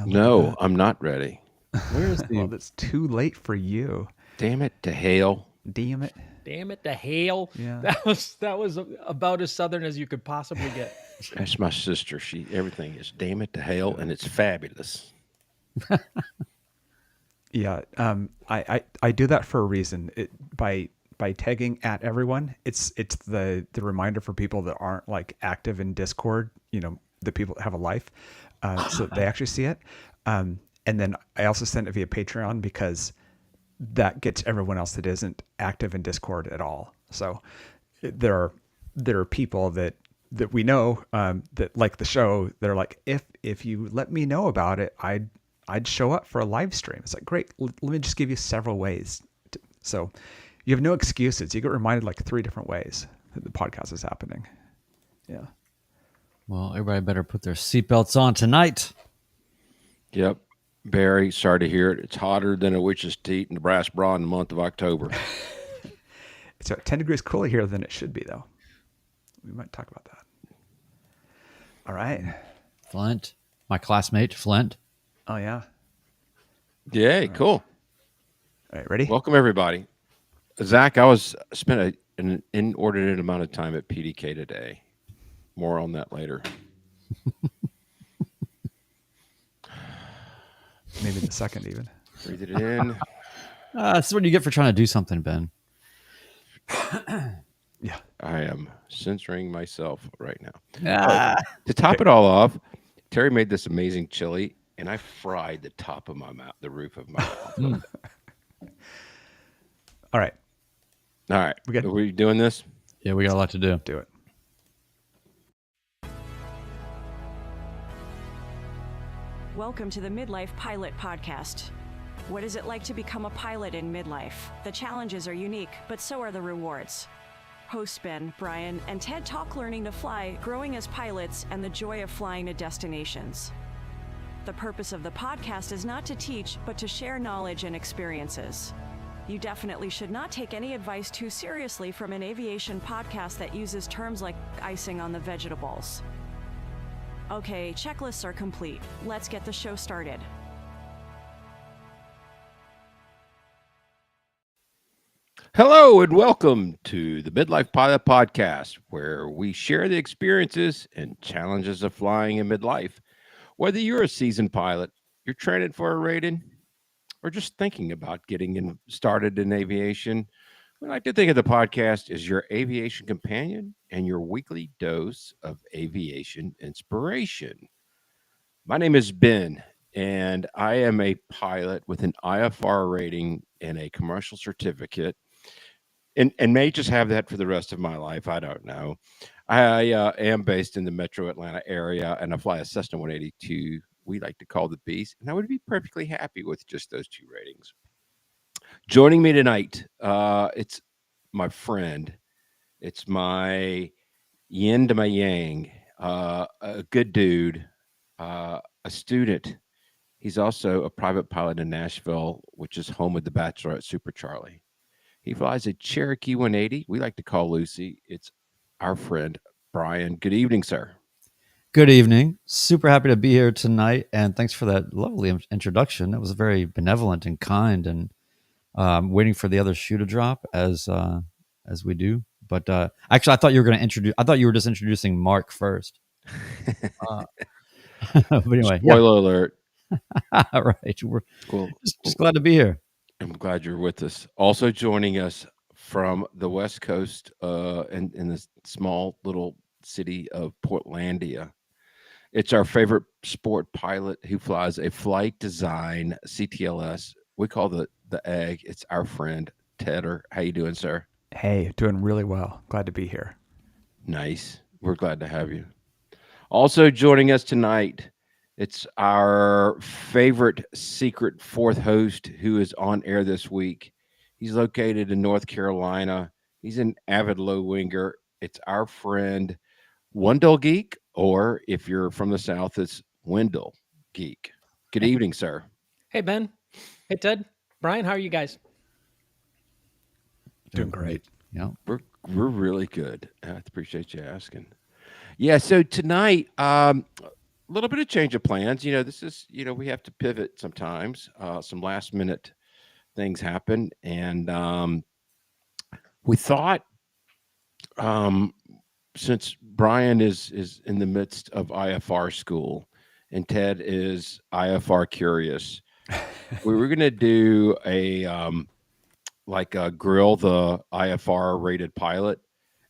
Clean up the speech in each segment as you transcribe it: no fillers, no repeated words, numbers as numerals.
No, I'm not ready. Where is the? Well, it's too late for you. Damn it to hell. Damn it. Damn it, the hail. Yeah. That was about as southern as you could possibly get. That's my sister. Everything is damn it to hell, and it's fabulous. Yeah. I do that for a reason. By tagging at everyone, it's the reminder for people that aren't like active in Discord, the people that have a life, so that they actually see it. And then I also send it via Patreon because that gets everyone else that isn't active in Discord at all. So there are people that we know that like the show. They're like, if you let me know about it, I'd show up for a live stream. It's like, great. Let me just give you several ways. So you have no excuses. You get reminded like 3 different ways that the podcast is happening. Yeah. Well, everybody better put their seatbelts on tonight. Yep. Barry, sorry to hear it. It's hotter than a witch's teat in the brass bra in the month of October. It's 10 degrees cooler here than it should be, though. We might talk about that. All right. Flint, my classmate, Flint. Oh, yeah. Yay, cool. All right, ready? Welcome, everybody. Zach, spent an inordinate amount of time at PDK today. More on that later. Maybe the second even. Breathe it in. This is what you get for trying to do something, Ben. Yeah. I am censoring myself right now. Ah. To top it all off, Terry made this amazing chili, and I fried the top of my mouth, the roof of my mouth. All right. All right. We Are we doing this? Yeah, we got a lot to do. Do it. Welcome to the Midlife Pilot Podcast. What is it like to become a pilot in midlife? The challenges are unique, but so are the rewards. Hosts Ben, Brian, and Ted talk learning to fly, growing as pilots, and the joy of flying to destinations. The purpose of the podcast is not to teach, but to share knowledge and experiences. You definitely should not take any advice too seriously from an aviation podcast that uses terms like icing on the vegetables. Okay, checklists are complete. Let's get the show started. Hello and welcome to the Midlife Pilot Podcast, where we share the experiences and challenges of flying in midlife. Whether you're a seasoned pilot, you're training for a rating, or just thinking about getting started in aviation, we like to think of the podcast as your aviation companion and your weekly dose of aviation inspiration. My name is Ben, and I am a pilot with an IFR rating and a commercial certificate, and may just have that for the rest of my life. I don't know. I am based in the metro Atlanta area, and I fly a Cessna 182. We like to call the Beast, and I would be perfectly happy with just those 2 ratings. Joining me tonight, it's my friend. It's my yin to my yang, a good dude, a student. He's also a private pilot in Nashville, which is home of the Bachelorette Super Charlie. He flies a Cherokee 180. We like to call Lucy. It's our friend, Brian. Good evening, sir. Good evening. Super happy to be here tonight, and thanks for that lovely introduction. That was very benevolent and kind, and waiting for the other shoe to drop as we do. But actually, I thought you were going to introduce. I thought you were just introducing Mark first. But anyway, spoiler alert. All right, we're Cool. just glad to be here. I'm glad you're with us. Also joining us from the West Coast, in the small little city of Portlandia. It's our favorite sport pilot who flies a Flight Design CTLS. We call the egg. It's our friend Tedder. How you doing, sir? Hey, doing really well. Glad to be here. Nice. We're glad to have you. Also joining us tonight, it's our favorite secret 4th host who is on air this week. He's located in North Carolina. He's an avid low winger. It's our friend Wendell Geek, or if you're from the South, it's Wendell Geek. Good evening, sir. Hey, Ben. Hey, Ted. Brian, how are you guys? Doing great. Yeah, We're really good. I appreciate you asking. Yeah, so tonight, little bit of change of plans. This is, we have to pivot sometimes. Some last minute things happen. And we thought, um, since Brian is in the midst of IFR school and Ted is IFR curious, we were going to do like a grill the IFR rated pilot.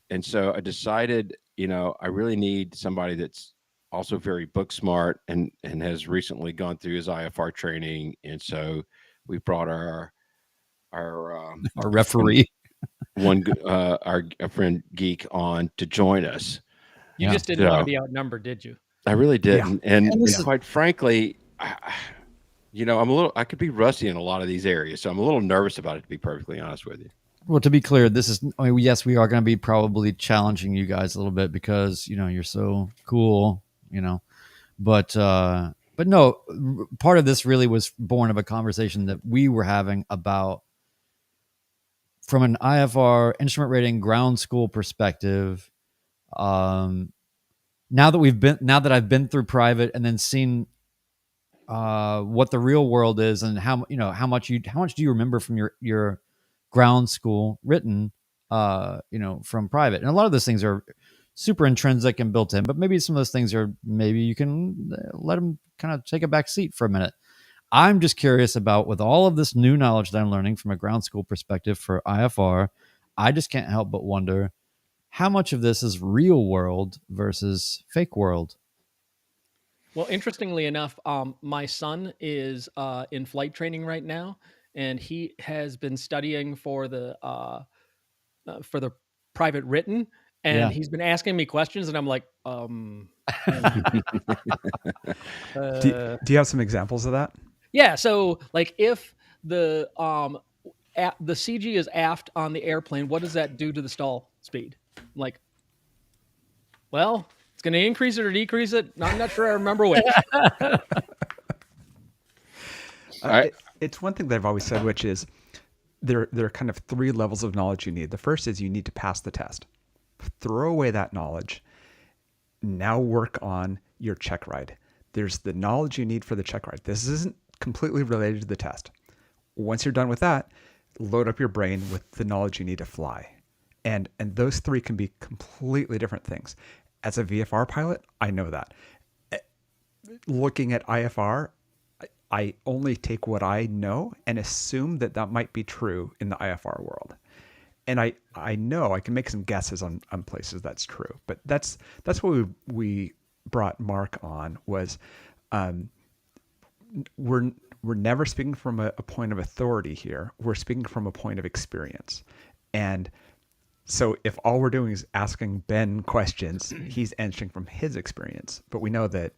And so I decided, I really need somebody that's also very book smart and has recently gone through his IFR training. And so we brought our referee. our friend Geek on to join us. You just didn't want to be outnumbered, did you? I really didn't. Yeah. And quite frankly, I could be rusty in a lot of these areas. So I'm a little nervous about it, to be perfectly honest with you. Well, to be clear, yes, we are going to be probably challenging you guys a little bit because, you're so cool, but no, part of this really was born of a conversation that we were having about, from an IFR instrument rating ground school perspective. Now that I've been through private and then seen what the real world is and how much do you remember from your ground school written, from private. And a lot of those things are super intrinsic and built in, but maybe some of those things maybe you can let them kind of take a back seat for a minute. I'm just curious about, with all of this new knowledge that I'm learning from a ground school perspective for IFR, I just can't help but wonder how much of this is real world versus fake world. Well, interestingly enough, my son is in flight training right now, and he has been studying for the private written, and he's been asking me questions, and I'm like, do you have some examples of that? Yeah. So, like, if the CG is aft on the airplane, what does that do to the stall speed? Like, well, it's going to increase it or decrease it. I'm not sure I remember which. It's one thing that I've always said, which is there are kind of three levels of knowledge you need. The first is you need to pass the test. Throw away that knowledge. Now work on your check ride. There's the knowledge you need for the check ride. This isn't completely related to the test. Once you're done with that, load up your brain with the knowledge you need to fly. And those three can be completely different things. As a VFR pilot, I know that. Looking at IFR, I only take what I know and assume that might be true in the IFR world. And I know I can make some guesses on places that's true. But that's what we brought Mark on, was we're never speaking from a point of authority here. We're speaking from a point of experience. And so if all we're doing is asking Ben questions, he's answering from his experience. But we know that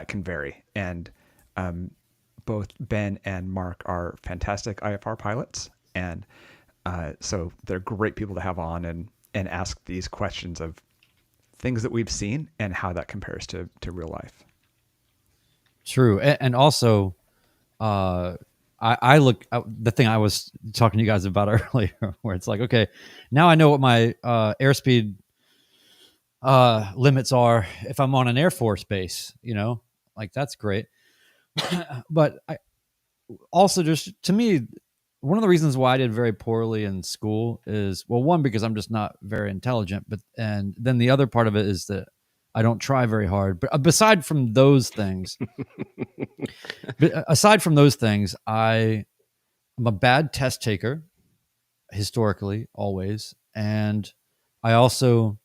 can vary. And both Ben and Mark are fantastic IFR pilots. And so they're great people to have on and ask these questions of things that we've seen and how that compares to real life. True. And also, I look at the thing I was talking to you guys about earlier, where it's like, okay, now I know what my airspeed limits are if I'm on an Air Force base, like that's great. But I also, just to me, one of the reasons why I did very poorly in school is, well, one, because I'm just not very intelligent, and then the other part of it is that I don't try very hard. But aside from those things, I'm a bad test taker historically, always. And I also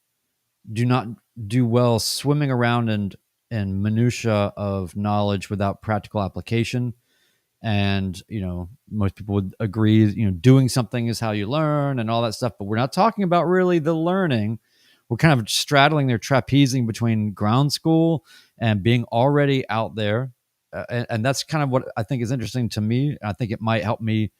do not do well swimming around in minutia of knowledge without practical application. And, most people would agree, doing something is how you learn and all that stuff. But we're not talking about really the learning. We're kind of straddling their trapezing between ground school and being already out there. And that's kind of what I think is interesting to me. I think it might help me,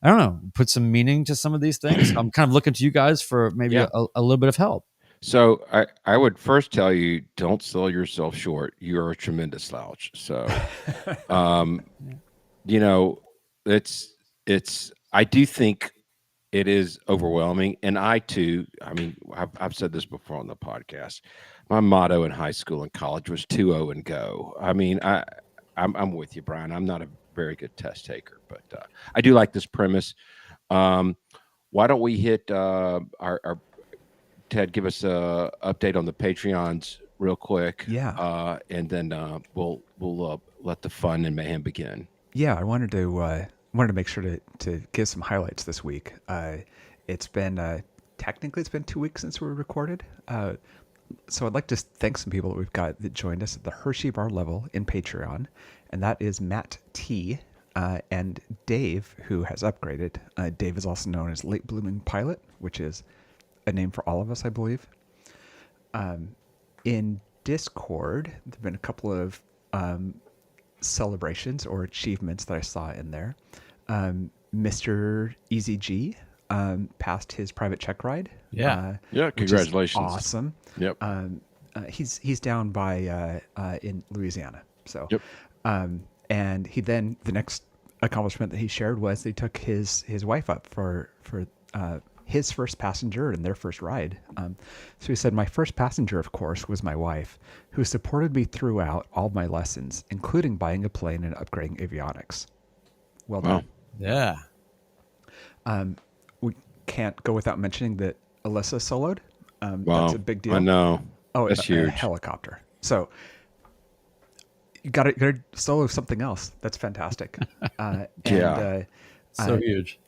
I don't know, put some meaning to some of these things. I'm kind of looking to you guys for maybe a little bit of help. So I would first tell you, don't sell yourself short. You're a tremendous slouch. So, I do think it is overwhelming. And I too, I mean, I've said this before on the podcast. My motto in high school and college was 2-0 and go. I mean, I'm with you, Brian. I'm not a very good test taker, but I do like this premise. Um, why don't we hit our Ted? Give us a update on the Patreons real quick, Yeah. and then we'll let the fun and mayhem begin. Yeah, I wanted to make sure to give some highlights this week. It's been technically it's been 2 weeks since we recorded. So I'd like to thank some people that we've got that joined us at the Hershey Bar level in Patreon, and that is Matt T. And Dave, who has upgraded. Dave is also known as Late Blooming Pilot, which is a name for all of us, I believe. In Discord, there've been a couple of celebrations or achievements that I saw in there. Mr. Easy G passed his private check ride. Yeah. Yeah, which is congratulations. awesome. Yep. He's down by in Louisiana. So, Yep. And he then the next accomplishment that he shared was they took his wife up for his first passenger and their first ride. So he said, my first passenger, of course, was my wife, who supported me throughout all my lessons, including buying a plane and upgrading avionics. Well done. Yeah. We can't go without mentioning that Alyssa soloed. Wow. That's a big deal. I know. Oh, That's a huge. helicopter. So you got to solo something else. That's fantastic. Yeah. So huge.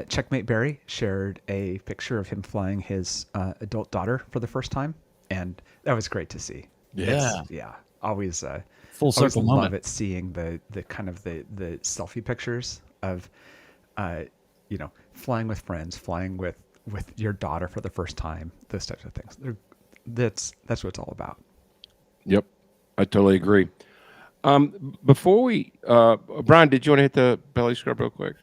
Checkmate Barry shared a picture of him flying his adult daughter for the first time, and that was great to see. Yeah. Yeah. Always Full always circle love moment. it seeing the kind of the selfie pictures of flying with friends, flying with your daughter for the first time, those types of things. That's what it's all about. Yep. I totally agree. Before we, Brian, did you want to hit the belly scrub real quick?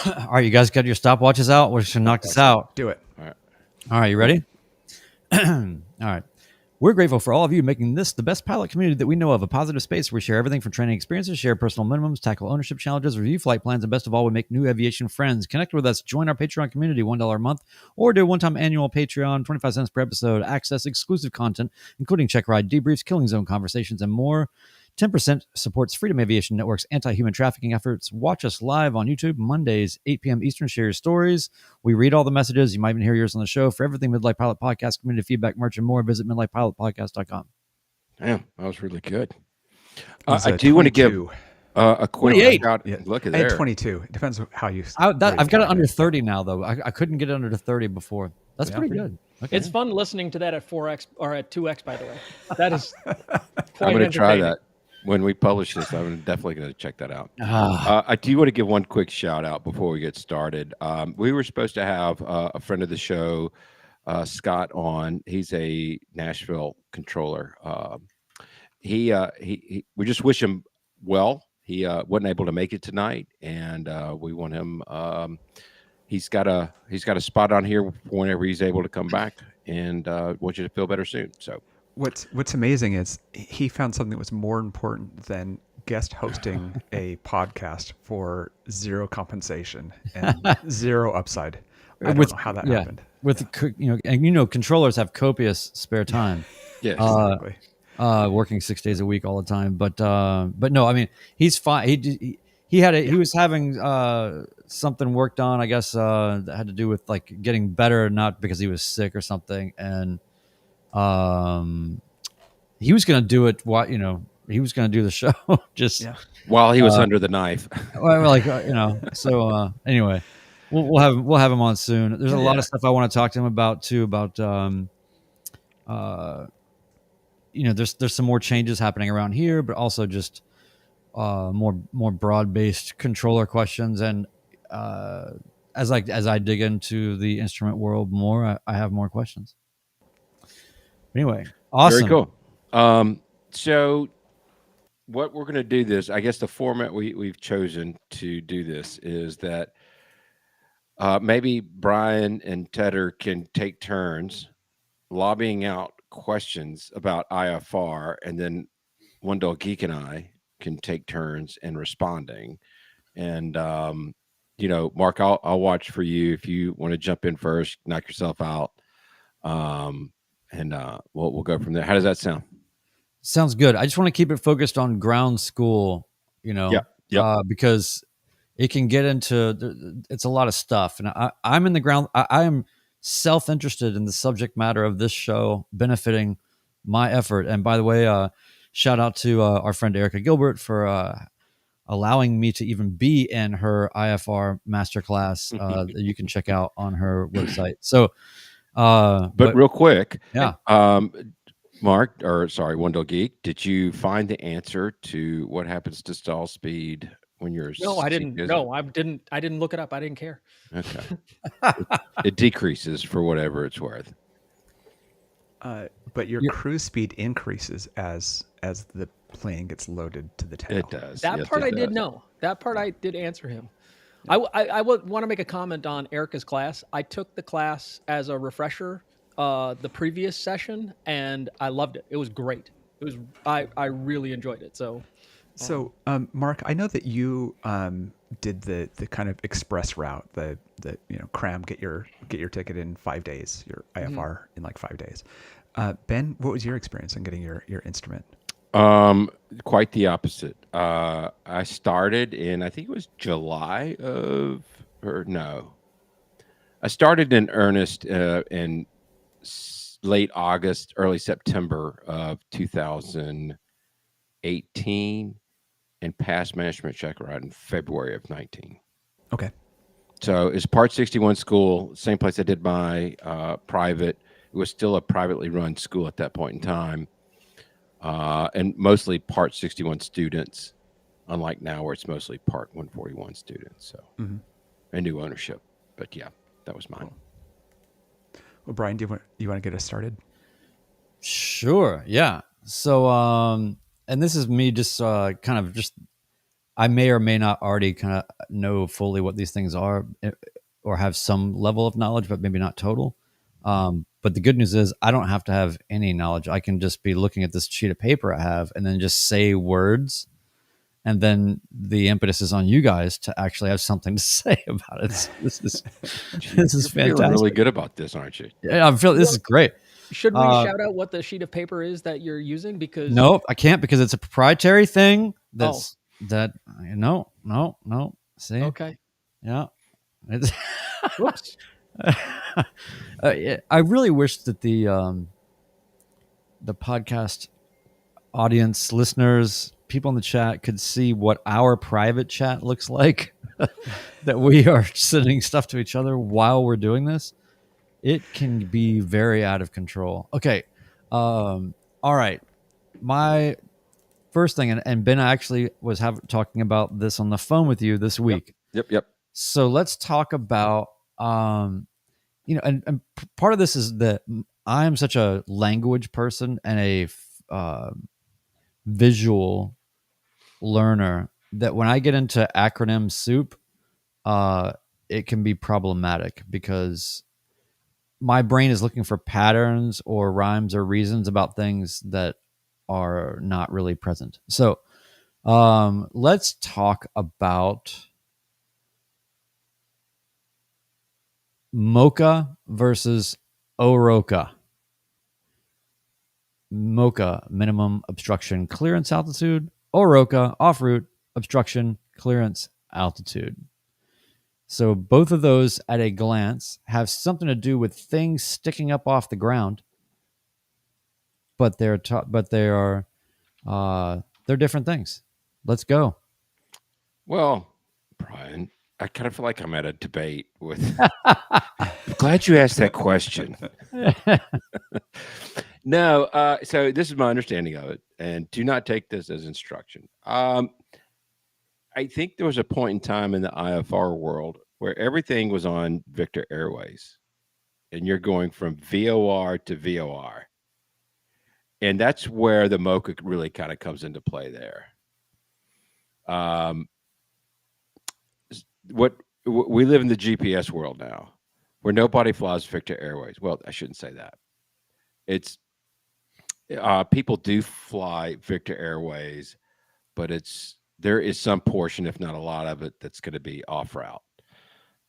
All right, you guys got your stopwatches out? We should knock this out. Do it. All right, you ready? All right. We're grateful for all of you making this the best pilot community that we know of, a positive space where we share everything from training experiences, share personal minimums, tackle ownership challenges, review flight plans, and best of all, we make new aviation friends. Connect with us, join our Patreon community, $1 a month, or do a one-time annual Patreon, 25 cents per episode, access exclusive content, including check ride debriefs, killing zone conversations, and more. 10% supports Freedom Aviation Network's anti-human trafficking efforts. Watch us live on YouTube Mondays, 8 p.m. Eastern. Share your stories. We read all the messages. You might even hear yours on the show. For everything Midlife Pilot Podcast, community feedback, merch, and more, visit midlifepilotpodcast.com. Damn, that was really good. It's I do want to give 22. a quick 28. shout. Yeah. Look at I had there. 22. It depends on how you. I've got it under 30 now, though. I couldn't get it under 30 before. That's Yeah. pretty good. Okay. It's fun listening to that at 4x or at 2x, by the way. That is I'm quite going to try entertaining. that. When we publish this, I'm definitely going to check that out. Ah. I do want to give one quick shout out before we get started. We were supposed to have a friend of the show, Scott, on. He's a Nashville controller. We just wish him well. He wasn't able to make it tonight, and we want him. He's got a spot on here whenever he's able to come back, and want you to feel better soon. So. What's amazing is he found something that was more important than guest hosting a podcast for zero compensation and zero upside. I don't know how that happened. Controllers have copious spare time. Yes. Exactly. Working 6 days a week all the time. But no, I mean, he's fine. He was having something worked on, I guess, that had to do with like getting better, not because he was sick or something. And he was going to do it. He was going to do the show just while he was under the knife. So anyway, we'll have him on soon. There's a lot of stuff I want to talk to him about too. About there's some more changes happening around here, but also just more broad-based controller questions. And as I dig into the instrument world more, I have more questions. Anyway, awesome. Very cool. So what we're going to do this, I guess the format we've chosen to do this is that maybe Brian and Tedder can take turns lobbying out questions about IFR, and then Wendell Geek and I can take turns in responding. And Mark, I'll watch for you if you want to jump in first, knock yourself out, and we'll go from there. How does that sound? Sounds good. I just want to keep it focused on ground school, Yep. Yep. because it can get it's a lot of stuff. And I'm in the ground. I am self-interested in the subject matter of this show benefiting my effort. And by the way, shout out to our friend Erica Gilbert for allowing me to even be in her IFR masterclass that you can check out on her website. So, but real quick, yeah. Wendell Geek, did you find the answer to what happens to stall speed when you're? No, I didn't. No, I didn't look it up. I didn't care. Okay. it decreases for whatever it's worth. But your cruise speed increases as the plane gets loaded to the tail. It does. That Yes, part it I did does. know. That part I did answer him. I would want to make a comment on Erica's class. I took the class as a refresher the previous session, and I loved it. It was great. It was I really enjoyed it. So Mark, I know that you did the kind of express route, the cram, get your ticket in 5 days, your IFR in like 5 days. Ben, what was your experience in getting your instrument? Quite the opposite. I started in, I think it was I started in earnest in late August, early September of 2018, and passed management check ride in February of 19. Okay. So it's Part 61 school, same place I did my private. It was still a privately run school at that point in time. And mostly Part 61 students, unlike now where it's mostly Part 141 students. So a new ownership. But yeah, that was mine. Well, Brian, do you want to get us started? Sure. Yeah. So, and this is me just I may or may not already kind of know fully what these things are or have some level of knowledge, but maybe not total. But the good news is I don't have to have any knowledge. I can just be looking at this sheet of paper I have and then just say words. And then the impetus is on you guys to actually have something to say about it. This is fantastic. Feeling really good about this, aren't you? Yeah, I'm feeling this is great. should we shout out what the sheet of paper is that you're using? Because no, I can't because it's a proprietary thing. No. See? Okay. Yeah. It's Whoops. I really wish that the podcast audience, listeners, people in the chat could see what our private chat looks like. That we are sending stuff to each other while we're doing this. It can be very out of control. Okay. All right. My first thing, and Ben actually was talking about this on the phone with you this week. Yep. So let's talk about, and part of this is that I'm such a language person and a visual learner that when I get into acronym soup, it can be problematic because my brain is looking for patterns or rhymes or reasons about things that are not really present. So let's talk about MOCA versus OROCA. MOCA, minimum obstruction clearance altitude. OROCA, off route obstruction clearance altitude. So both of those at a glance have something to do with things sticking up off the ground, but they're different things. Let's go. Well, Brian, I kind of feel like I'm at a debate with. I'm glad you asked that question. No, so this is my understanding of it, and do not take this as instruction. I think there was a point in time in the IFR world where everything was on Victor Airways, and you're going from VOR to VOR. And that's where the MOCA really kind of comes into play there. We live in the GPS world now, where nobody flies Victor Airways. Well, I shouldn't say that. It's people do fly Victor Airways, but there is some portion, if not a lot of it, that's going to be off route.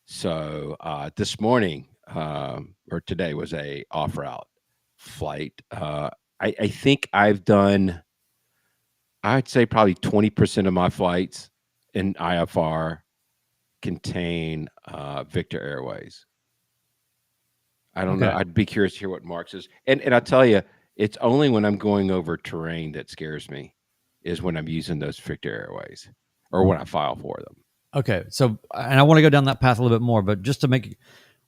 So this morning or today was a off route flight. I think I've done, I'd say probably 20% of my flights in IFR contain Victor Airways. I don't know. Okay. I'd be curious to hear what Mark's is. And I'll tell you, it's only when I'm going over terrain that scares me is when I'm using those Victor Airways or when I file for them. Okay. So, and I want to go down that path a little bit more, but just to make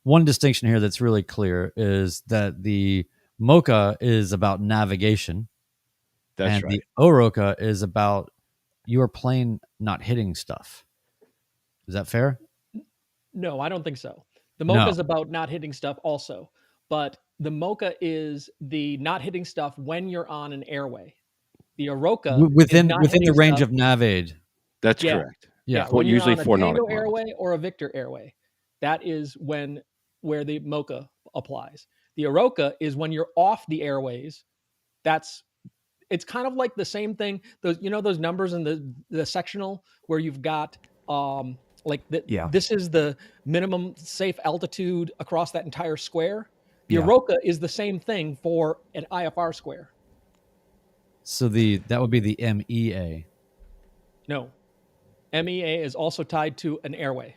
one distinction here that's really clear is that the MOCA is about navigation, That's and right. the OROCA is about your plane not hitting stuff. Is that fair? No, I don't think so. The No. MOCA is about not hitting stuff also, but the MOCA is the not hitting stuff when you're on an airway. The ROCA is Within not the hitting range stuff- of nav aid. That's Yeah. correct. Yeah. For, when you're usually on a 4 Tango nautical miles. airway or a Victor airway, that is where the MOCA applies. The ROCA is when you're off the airways. It's kind of like the same thing. Those numbers in the sectional where you've got this is the minimum safe altitude across that entire square. The ROCA is the same thing for an IFR square. So that would be the MEA. No. MEA is also tied to an airway.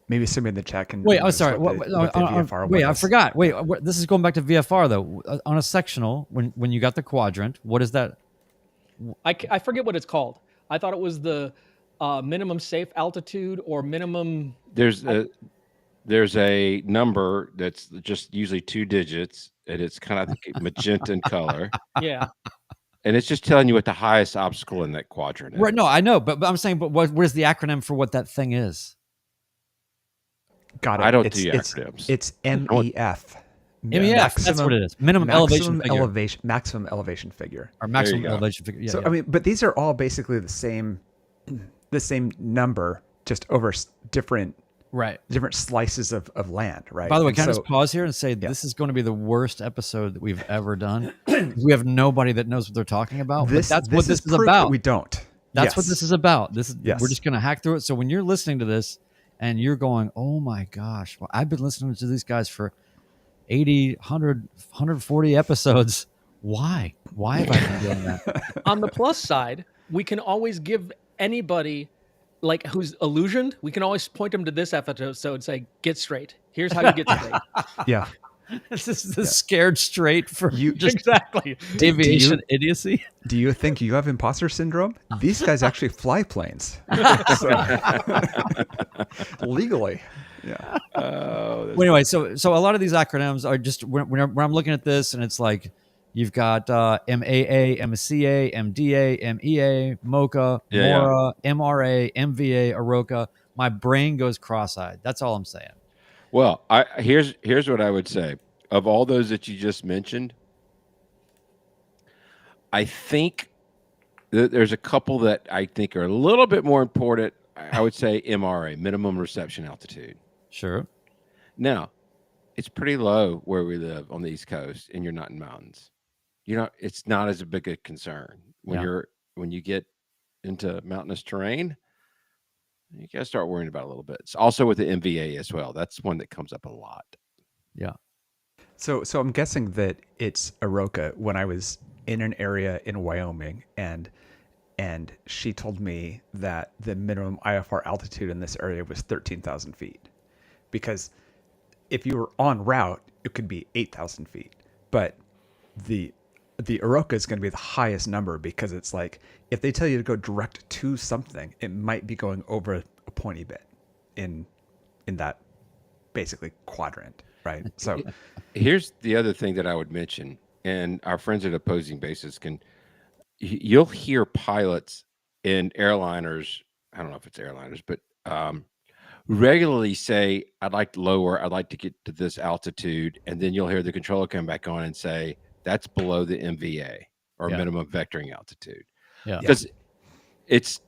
Maybe somebody in the chat can. Wait, I'm remind us sorry. what the VFR Wait, I was. forgot. Wait, this is going back to VFR though. On a sectional, when you got the quadrant, what is that? I forget what it's called. I thought it was the minimum safe altitude or minimum. There's a number that's just usually 2 digits, and it's kind of magenta in color. Yeah. And it's just telling you what the highest obstacle in that quadrant is. Right. No, I know, but I'm saying, but what is the acronym for what that thing is? Got it. I don't do acronyms. It's MEF. MEF. That's what it is. Minimum elevation figure. Maximum elevation figure. Or maximum elevation figure. Yeah, so I mean, but these are all basically the same number, just over different slices of land, right? By the way, can I just pause here and say this is going to be the worst episode that we've ever done. We have nobody that knows what they're talking about. But that's what this is about. We don't. That's what this is about. We're just going to hack through it. So when you're listening to this and you're going, oh my gosh, well, I've been listening to these guys for 80, 100, 140 episodes. Why have I been doing that? On the plus side, we can always give anybody who's illusioned, we can always point them to this episode and say, get straight. Here's how you get straight. Yeah. This is the scared straight for you. Just exactly. Aviation idiocy. Do you think you have imposter syndrome? These guys actually fly planes. Legally. Yeah. Well, anyway, so a lot of these acronyms are just when I'm looking at this, and it's like you've got MAA, MCA, MDA, MEA, MOCA, MORA, MRA, MVA, AROCA. My brain goes cross-eyed. That's all I'm saying. Well, here's what I would say. Of all those that you just mentioned, I think there's a couple that I think are a little bit more important. I would say MRA, minimum reception altitude. Sure. Now, it's pretty low where we live on the East Coast, and you're not in mountains. It's not as big a concern when you get into mountainous terrain. You got to start worrying about it a little bit. It's also with the MVA as well. That's one that comes up a lot. Yeah. So I'm guessing that it's AROCA when I was in an area in Wyoming, and she told me that the minimum IFR altitude in this area was 13,000 feet. Because if you were en route, it could be 8,000 feet. But the AROCA is going to be the highest number, because it's like, if they tell you to go direct to something, it might be going over a pointy bit in that basically quadrant, right? So here's the other thing that I would mention, and our friends at Opposing Bases you'll hear pilots and airliners, I don't know if it's airliners, but regularly say, I'd like to lower, I'd like to get to this altitude. And then you'll hear the controller come back on and say, that's below the MVA or minimum vectoring altitude. Yeah. Because it's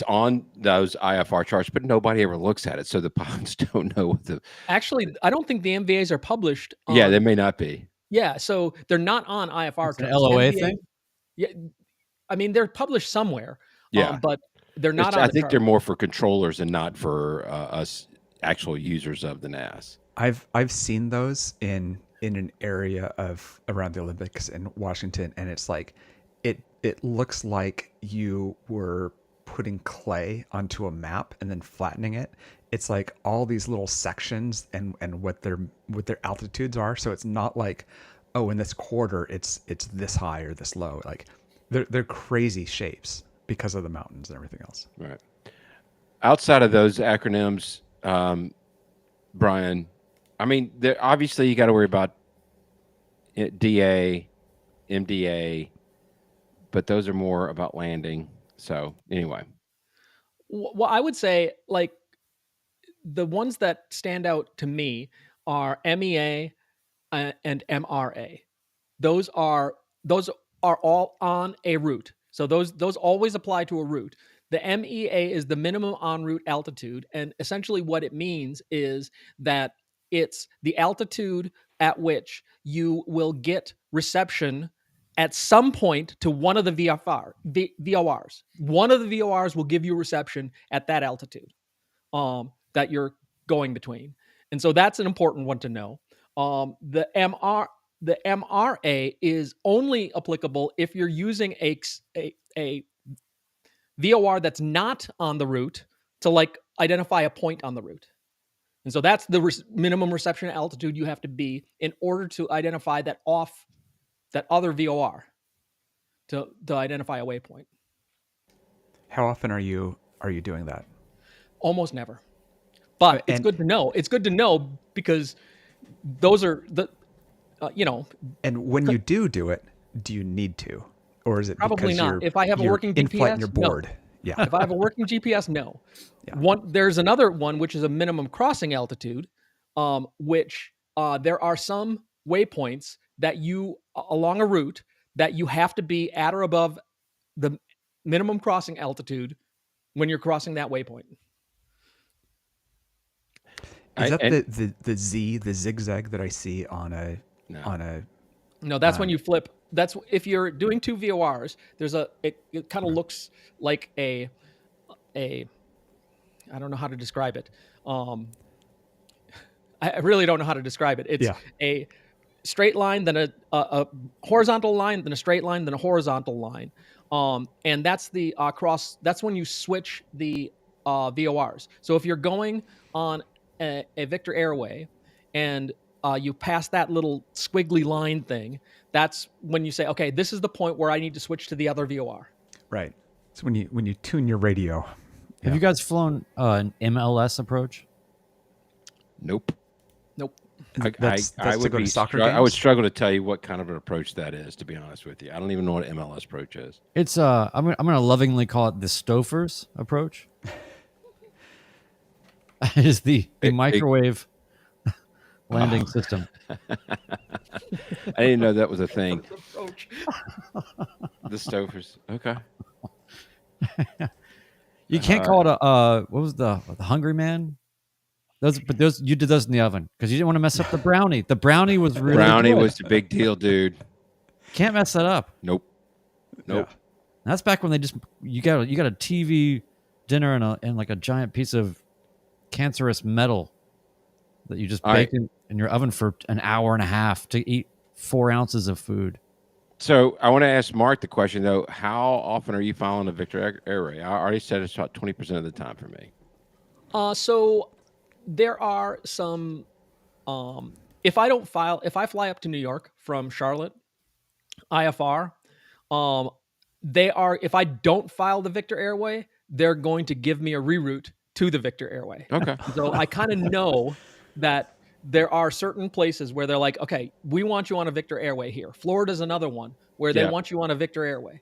on those IFR charts, but nobody ever looks at it. So the pilots don't know what Actually, I don't think the MVAs are published. Yeah, they may not be. Yeah, so they're not on IFR. It's an LOA thing? Yeah, I mean, they're published somewhere. Yeah. But they're not on I the think chart. they're more for controllers and not for us actual users of the NAS. I've seen those in an area of around the Olympics in Washington, and it's like it looks like you were putting clay onto a map and then flattening it. It's like all these little sections and what their altitudes are. So it's not like, oh, in this quarter it's this high or this low. Like they're crazy shapes because of the mountains and everything else. Right. Outside of those acronyms, Brian, I mean, obviously you got to worry about DA, MDA, but those are more about landing. So anyway, Well, I would say like the ones that stand out to me are MEA and MRA. Those are all on a route. So those always apply to a route. The MEA is the minimum en route altitude, and essentially what it means is that it's the altitude at which you will get reception at some point to one of the VORs. One of the VORs will give you reception at that altitude that you're going between. And so that's an important one to know. The MRA is only applicable if you're using a VOR that's not on the route to like identify a point on the route. And so that's the minimum reception altitude you have to be in order to identify that other VOR to identify a waypoint. How often are you doing that? Almost never. But it's good to know. It's good to know because those are the, And when you do it, do you need to? Or is it probably because not. If I have a working in flight GPS, and you're no. bored? Yeah. If I have a working GPS, no. Yeah. There's another one, which is a minimum crossing altitude, which there are some waypoints that you, along a route, that you have to be at or above the minimum crossing altitude when you're crossing that waypoint. Is that the zigzag that I see on a No, that's when you flip. That's if you're doing two VORs. It kind of looks like a I don't know how to describe it. I really don't know how to describe it. It's a straight line, then a horizontal line, then a straight line, then a horizontal line. And that's the cross. That's when you switch the VORs. So if you're going on a Victor Airway and you pass that little squiggly line thing, that's when you say, okay, this is the point where I need to switch to the other VOR. Right. It's when you tune your radio. Have you guys flown an MLS approach? nope. That's I to would go to be soccer I would games? struggle to tell you what kind of an approach that is, to be honest with you. I don't even know what an MLS approach is. It's I'm gonna lovingly call it the Stofers approach. It is the microwave landing system. I didn't know that was a thing. The Stofers. Okay. You can't call it a what was the Hungry Man? Those you did those in the oven because you didn't want to mess up the brownie. The brownie was really Brownie good. was the big deal, dude. Can't mess that up. Nope. Nope. That's back when they just you got a TV dinner and like a giant piece of cancerous metal that you just bake in your oven for an hour and a half to eat 4 ounces of food. So I want to ask Mark the question though: how often are you flying a Victor Airway? I already said it's about 20% of the time for me. So there are some. If I fly up to New York from Charlotte, IFR, they are. If I don't file the Victor Airway, they're going to give me a reroute to the Victor Airway. Okay. So I kind of know that there are certain places where they're like, okay, we want you on a Victor Airway here. Florida's another one where they want you on a Victor Airway.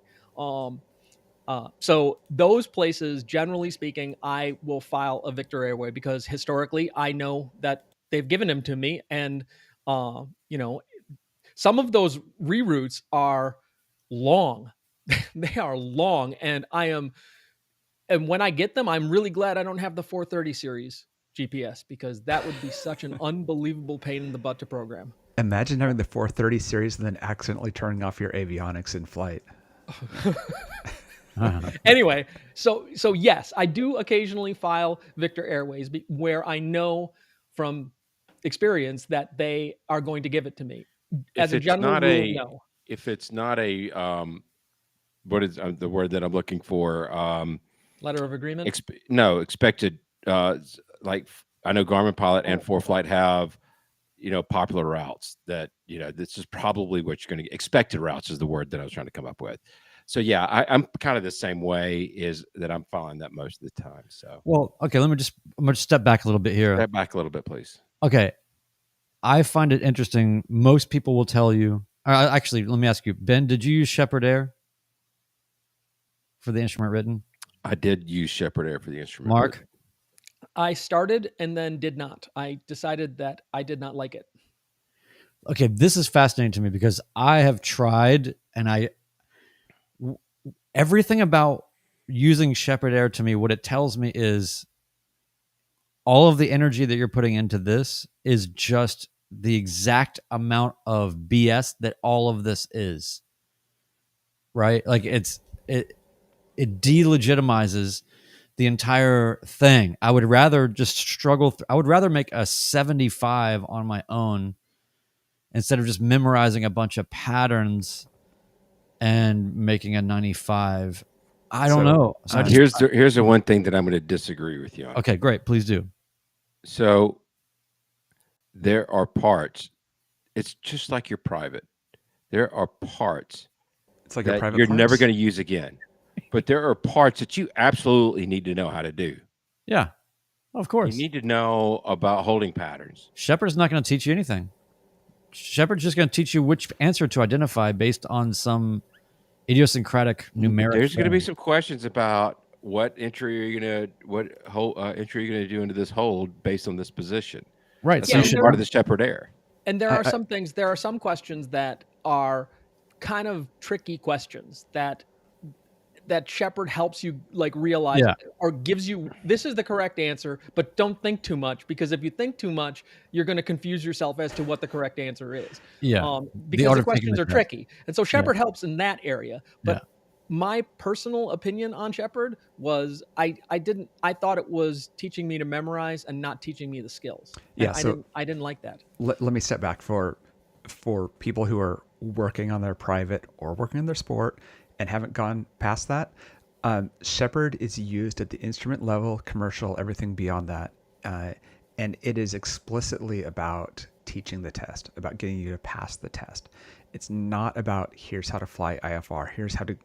So those places, generally speaking, I will file a Victor Airway because historically I know that they've given them to me. And, some of those reroutes are long. They are long. And when I get them, I'm really glad I don't have the 430 series GPS because that would be such an unbelievable pain in the butt to program. Imagine having the 430 series and then accidentally turning off your avionics in flight. Anyway, so yes, I do occasionally file Victor Airways where I know from experience that they are going to give it to me. As a general rule, no. If it's not a what is the word that I'm looking for? Letter of agreement. Expected. Like I know Garmin Pilot and ForeFlight have, popular routes that, this is probably what you're going to get. Expected routes is the word that I was trying to come up with. So yeah, I'm kind of the same way, is that I'm following that most of the time. So Well, okay, I'm gonna step back a little bit here. step back a little bit, please. Okay, I find it interesting. Most people will tell you. Actually, let me ask you, Ben, did you use Shepherd Air for the instrument written? I did use Shepherd Air for the instrument. Mark? I started and then did not. I decided that I did not like it. Okay, this is fascinating to me because I have tried, and everything about using Shepherd Air to me, what it tells me is all of the energy that you're putting into this is just the exact amount of BS that all of this is. Right? Like it delegitimizes the entire thing. I would rather just struggle. I would rather make a 75 on my own instead of just memorizing a bunch of patterns and making a 95. I don't know. So here's the one thing that I'm going to disagree with you on. Okay, great. Please do. So there are parts. It's just like your private. There are parts It's like that a private you're parts. never going to use again. But there are parts that you absolutely need to know how to do. Yeah, of course. You need to know about holding patterns. Shepard's not going to teach you anything. Shepard's just going to teach you which answer to identify based on some idiosyncratic numeric. There's going to be some questions about what entry are you going to do into this hold based on this position. Right. That's So part of the Shepherd Air. And there are some things. There are some questions that are kind of tricky questions that Shepherd helps you realize or gives you, this is the correct answer, but don't think too much, because if you think too much, you're going to confuse yourself as to what the correct answer is. Yeah. Because the questions are tricky. And so Shepherd helps in that area. But my personal opinion on Shepherd was I thought it was teaching me to memorize and not teaching me the skills. Yeah. So I didn't like that. Let me step back for people who are working on their private or working on their sport and haven't gone past that. Shepherd is used at the instrument level, commercial, everything beyond that. And it is explicitly about teaching the test, about getting you to pass the test. It's not about here's how to fly IFR, here's how to,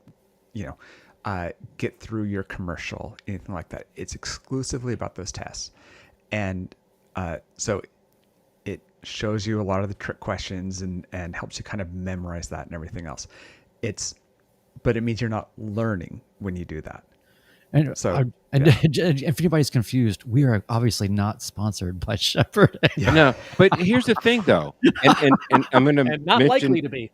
get through your commercial, anything like that. It's exclusively about those tests. And so it shows you a lot of the trick questions and helps you kind of memorize that and everything else. But it means you're not learning when you do that. And so, if anybody's confused, we are obviously not sponsored by Shepherd. No, but here's the thing, though, and I'm going to not likely to be.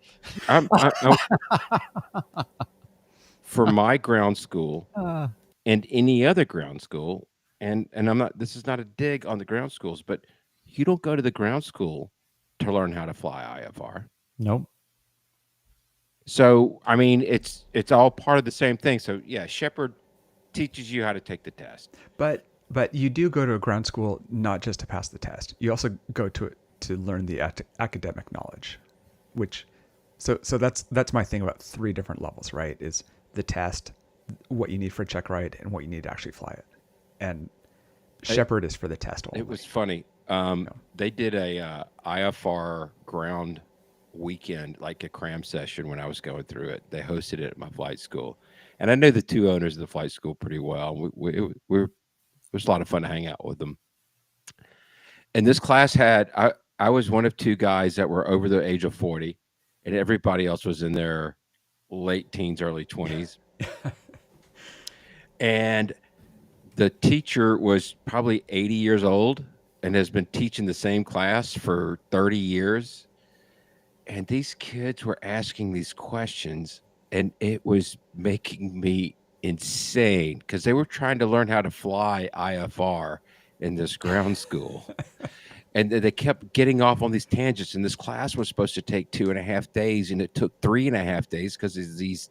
For my ground school and any other ground school, and I'm not. This is not a dig on the ground schools, but you don't go to the ground school to learn how to fly IFR. Nope. So, I mean, it's all part of the same thing. So, yeah, Shepherd teaches you how to take the test. But you do go to a ground school not just to pass the test. You also go to it to learn the academic knowledge, so that's my thing about 3 different levels, right? Is the test, what you need for a check ride, and what you need to actually fly it. And Shepherd is for the test only. It was funny. They did a IFR ground weekend, like a cram session when I was going through it. They hosted it at my flight school, and I knew the 2 owners of the flight school pretty well. It was a lot of fun to hang out with them. And this class had I was one of 2 guys that were over the age of 40, and everybody else was in their late teens, early 20s. And the teacher was probably 80 years old and has been teaching the same class for 30 years. And these kids were asking these questions, and it was making me insane because they were trying to learn how to fly IFR in this ground school. And they kept getting off on these tangents. And this class was supposed to take 2.5 days, and it took 3.5 days because of these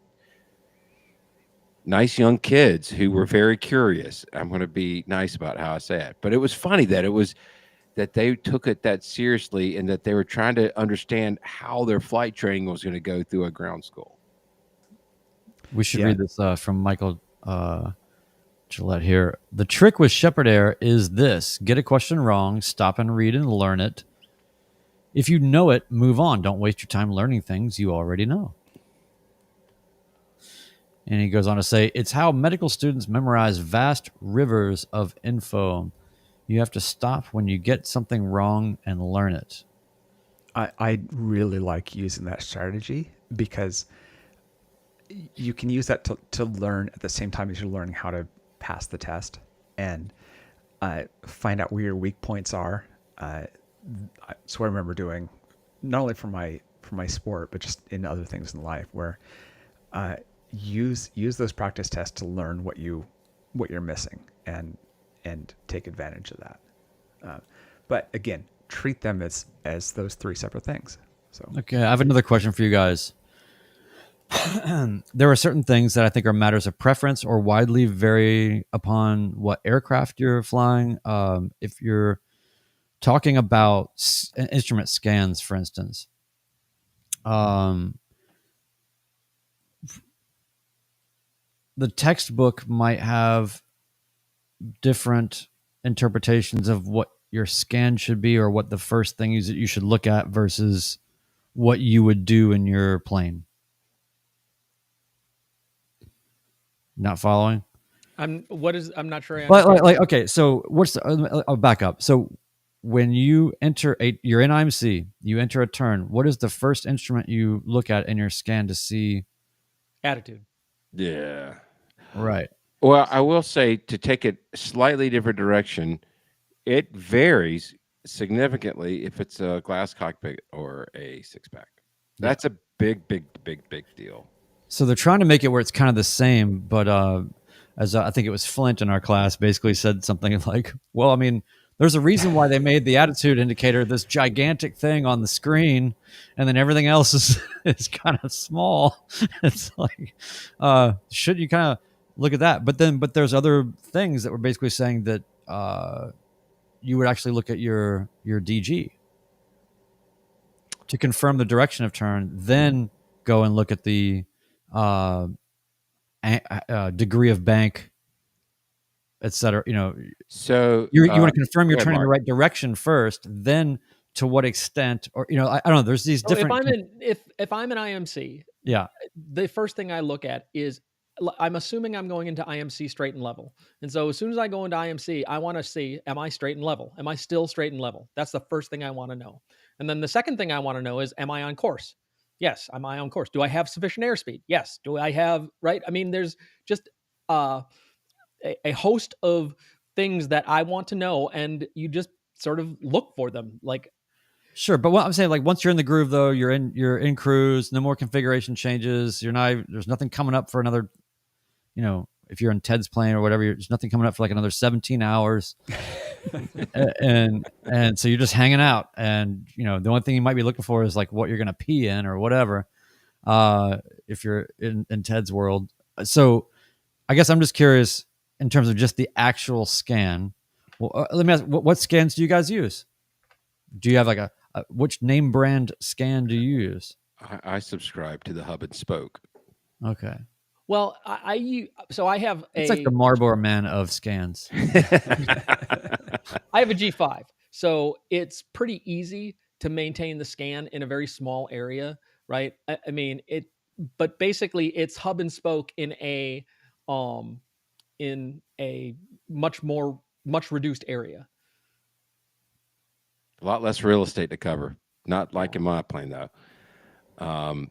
nice young kids who were very curious. I'm going to be nice about how I say it, but it was funny that they took it that seriously and that they were trying to understand how their flight training was going to go through a ground school. We should Yeah. read this from Michael Gillette here. The trick with Shepherd Air is this: get a question wrong, stop and read and learn it. If you know it, move on. Don't waste your time learning things you already know. And he goes on to say, it's how medical students memorize vast rivers of info. You have to stop when you get something wrong and learn it. I really like using that strategy because you can use that to learn at the same time as you're learning how to pass the test and find out where your weak points are. So I remember doing not only for my sport, but just in other things in life where use those practice tests to learn what you're missing and take advantage of that. But again, treat them as those three separate things. So Okay, I have another question for you guys. There are certain things that I think are matters of preference or widely vary upon what aircraft you're flying. If you're talking about instrument scans, for instance, the textbook might have different interpretations of what your scan should be or what the first thing is that you should look at versus what you would do in your plane. Not following? I'm not sure. I Like, understand. okay, so I'll back up. So when you enter you're in IMC, you enter a turn. What is the first instrument you look at in your scan to see? Attitude. Yeah. Right. Well, I will say, to take it a slightly different direction, it varies significantly if it's a glass cockpit or a six-pack. That's a big deal. So they're trying to make it where it's kind of the same, but as I think it was Flint in our class basically said something like, well, I mean, there's a reason why they made the attitude indicator this gigantic thing on the screen, and then everything else is kind of small. It's like, should you kind of look at that? But there's other things that were basically saying that you would actually look at your DG to confirm the direction of turn, then go and look at the degree of bank, etc. So You want to confirm you're go ahead, turning in the Mark. right direction first, then to what extent, or I don't know. There's these So different. if I'm in IMC, Yeah, the first thing I look at is, I'm assuming I'm going into IMC straight and level. And so as soon as I go into IMC, I want to see, am I straight and level? Am I still straight and level? That's the first thing I want to know. And then the second thing I want to know is, am I on course? Yes. Am I on course? Do I have sufficient airspeed? Yes. Do I have, right? I mean, there's just a host of things that I want to know, and you just sort of look for them. Like, sure. But what I'm saying, like, once you're in the groove, though, you're in cruise. No more configuration changes. There's nothing coming up for another. If you're in Ted's plane or whatever, there's nothing coming up for like another 17 hours. and so you're just hanging out, and the only thing you might be looking for is like what you're going to pee in or whatever, if you're in Ted's world. So I guess I'm just curious in terms of just the actual scan. Well, let me ask, what scans do you guys use? Do you have like which name brand scan do you use? I subscribe to the hub and spoke. Okay. well, so I have It's like the Marlboro Man of scans. I have a G5, so it's pretty easy to maintain the scan in a very small area, right? I mean, but basically it's hub and spoke in a much reduced area. A lot less real estate to cover. Not like in my plane though.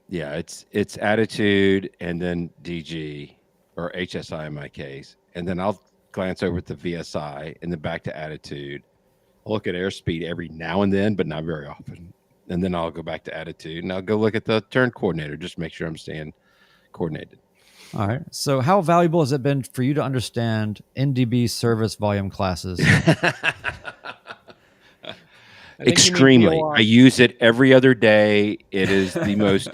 It's attitude and then DG or HSI in my case, and then I'll glance over at the VSI and then back to attitude. I'll look at airspeed every now and then, but not very often. And then I'll go back to attitude and I'll go look at the turn coordinator, just make sure I'm staying coordinated. All right. So how valuable has it been for you to understand NDB service volume classes? Extremely. I use it every other day. It is the most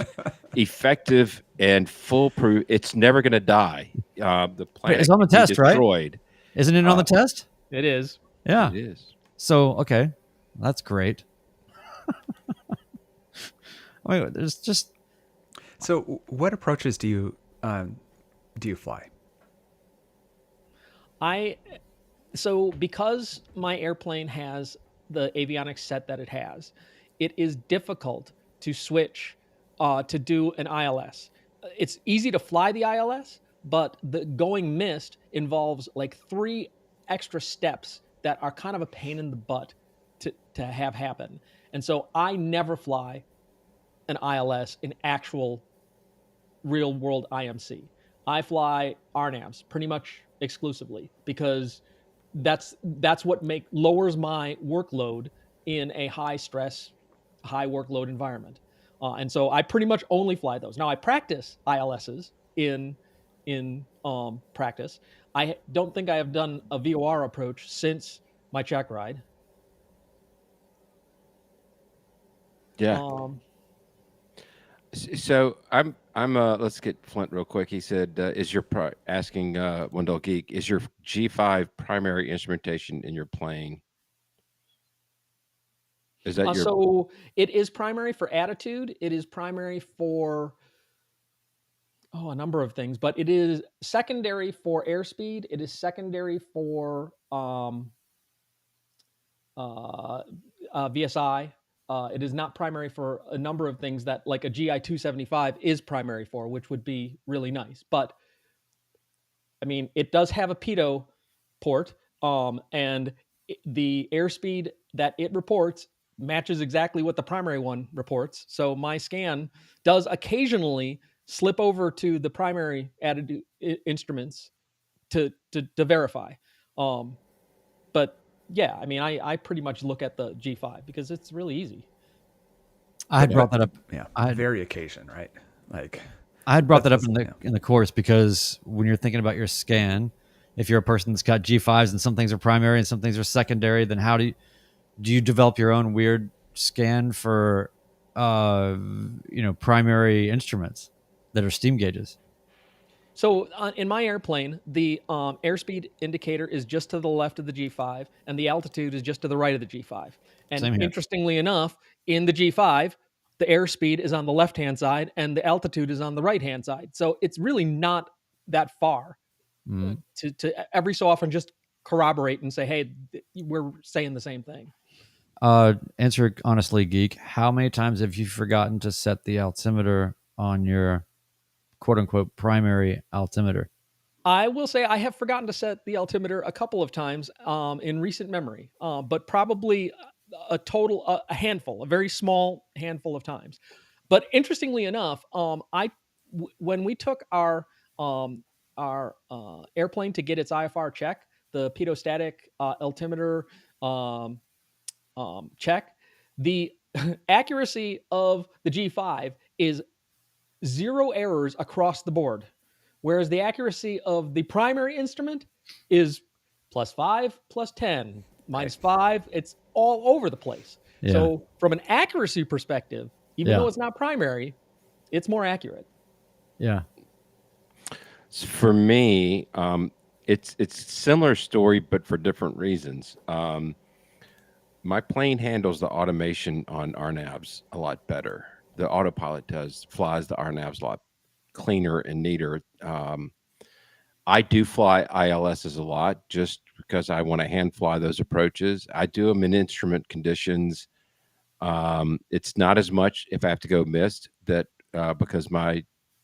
effective and foolproof. It's never going to die. the planet it's on the could be test, right? destroyed. Isn't it on the test? It is. Yeah. It is. So, okay. That's great. Wait, there's just So, what approaches do you fly? So because my airplane has the avionics set that it has, it is difficult to switch to do an ILS. It's easy to fly the ILS, but the going missed involves like 3 extra steps that are kind of a pain in the butt to have happen. And so I never fly an ILS in actual real world IMC. I fly RNAVs pretty much exclusively because that's what lowers my workload in a high stress, high workload environment. And so I pretty much only fly those. Now I practice ILSs in practice. I don't think I have done a VOR approach since my check ride. Yeah. So I'm let's get Flint real quick. He said, "Is your asking Wendell Geek, is your G5 primary instrumentation in your playing? Is that your?" So it is primary for attitude. It is primary for a number of things, but it is secondary for airspeed. It is secondary for VSI. It is not primary for a number of things that like a GI 275 is primary for, which would be really nice. But I mean, it does have a pitot port, and the airspeed that it reports matches exactly what the primary one reports. So my scan does occasionally slip over to the primary added instruments to verify. But yeah, I mean, I pretty much look at the G5 because it's really easy. I had brought that up. Yeah, I very occasion, right? Like I had brought that up that's- in the course because when you're thinking about your scan, if you're a person that's got G5s and some things are primary and some things are secondary, then how do you develop your own weird scan for primary instruments that are steam gauges? So in my airplane, the airspeed indicator is just to the left of the G5, and the altitude is just to the right of the G5. And Same here. interestingly enough, in the G5, the airspeed is on the left-hand side, and the altitude is on the right-hand side. So it's really not that far to every so often just corroborate and say, hey, we're saying the same thing. Answer honestly, Geek. How many times have you forgotten to set the altimeter on your quote unquote primary altimeter? I will say I have forgotten to set the altimeter a couple of times in recent memory, but probably a handful, a very small handful of times. But interestingly enough, when we took our airplane to get its IFR check, the pitot-static altimeter check, the accuracy of the G5 is 0 errors across the board, whereas the accuracy of the primary instrument is +5, +10, -5. It's all over the place. Yeah. So from an accuracy perspective, even though it's not primary, it's more accurate. Yeah. For me, it's a similar story, but for different reasons. My plane handles the automation on RNAVs a lot better. The autopilot flies the RNAVs a lot cleaner and neater. I do fly ILSs a lot just because I want to hand fly those approaches. I do them in instrument conditions. It's not as much if I have to go missed that because my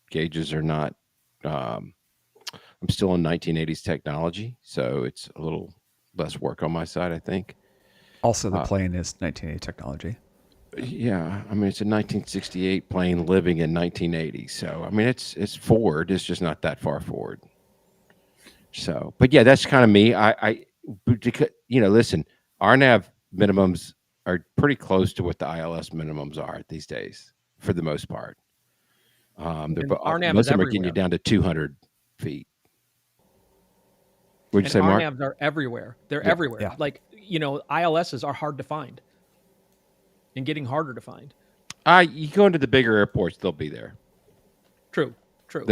gauges are not. I'm still in 1980s technology, so it's a little less work on my side, I think. Also, the plane is 1980 technology. Yeah, I mean it's a 1968 plane living in 1980, so I mean it's forward. It's just not that far forward. So, but yeah, that's kind of me. Listen, RNAV minimums are pretty close to what the ILS minimums are these days, for the most part. RNAV most is of them are getting you everywhere. down to 200 feet. Would you say, Mark? RNAVs are everywhere. They're everywhere. Yeah. Like, ILSs are hard to find and getting harder to find. You go into the bigger airports, they'll be there. True. True.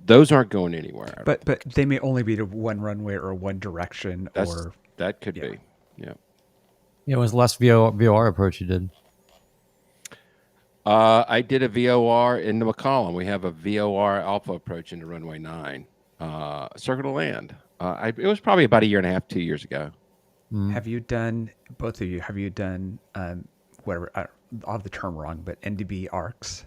Those aren't going anywhere. But they may only be to one runway or one direction, or that could be. Yeah. Yeah, what was the last VOR approach you did? I did a VOR in the McCollum. We have a VOR alpha approach into runway 9, circle to land. It was probably about a year and a half, 2 years ago. Have you done, both of you, have you done whatever, I'll have the term wrong, but NDB arcs?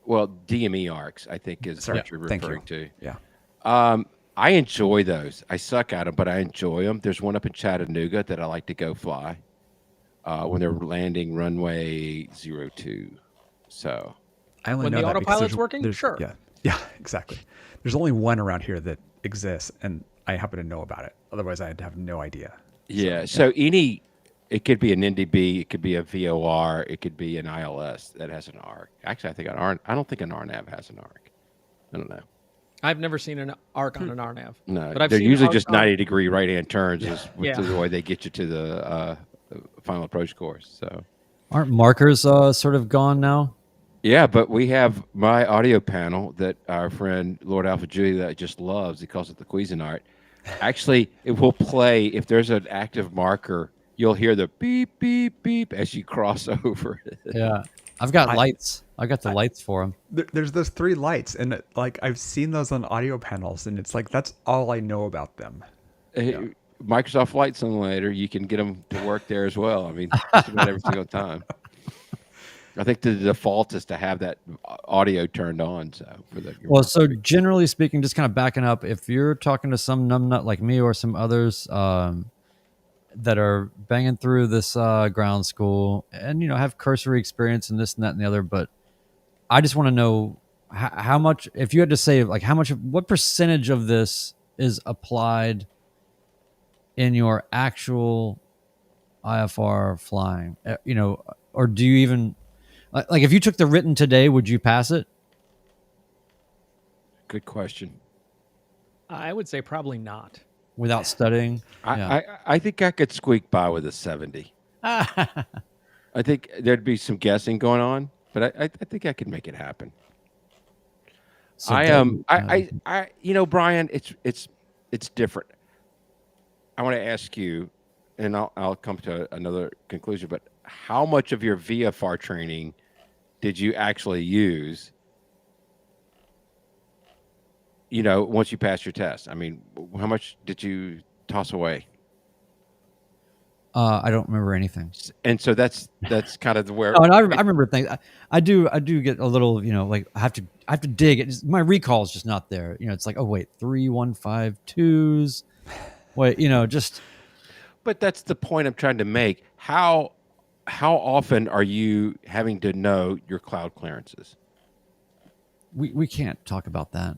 Well, DME arcs, I think, is Sorry, what you're thank referring you. to. Yeah. I enjoy those. I suck at them, but I enjoy them. There's one up in Chattanooga that I like to go fly when they're landing runway 02. So I only When know the that because autopilot's working? Sure. Yeah, exactly. There's only one around here that exists, and I happen to know about it. Otherwise, I'd have no idea. yeah, it could be an NDB, it could be a VOR, it could be an ILS that has an arc. Actually, I don't think an RNAV has an arc. I don't know. I've never seen an arc on an RNAV. No, but I've they're seen usually arcs just on- 90-degree right-hand turns is Yeah. the way they get you to the final approach course. So Aren't markers sort of gone now? yeah, but we have my audio panel that our friend Lord Alpha Julia just loves. He calls it the Cuisinart. Actually, it will play if there's an active marker. You'll hear the beep beep beep as you cross over. Yeah, I've got lights. I got the lights for them. There's those 3 lights, and like I've seen those on audio panels, and it's like that's all I know about them. Microsoft Flight Simulator, you can get them to work there as well. I mean, just about every single time. I think the default is to have that audio turned on. So Well, so generally speaking, just kind of backing up, if you're talking to some numbnut like me or some others that are banging through this ground school and have cursory experience in this and that and the other, but I just want to know how much, if you had to say like what percentage of this is applied in your actual IFR flying, or do you even like if you took the written today, would you pass it? good question. I would say probably not. Without studying? I think I could squeak by with a 70. I think there'd be some guessing going on, but I think I could make it happen. So Brian, it's different. I want to ask you, and I'll come to another conclusion, but how much of your VFR training did you actually use, once you passed your test? I mean, how much did you toss away? I don't remember anything. And so that's kind of where. Oh, and I remember things. I do get a little, like I have to dig. My recall is just not there. It's like, oh wait, 3 1 5 2s. Wait, just. But that's the point I'm trying to make. How often are you having to know your cloud clearances? We can't talk about that.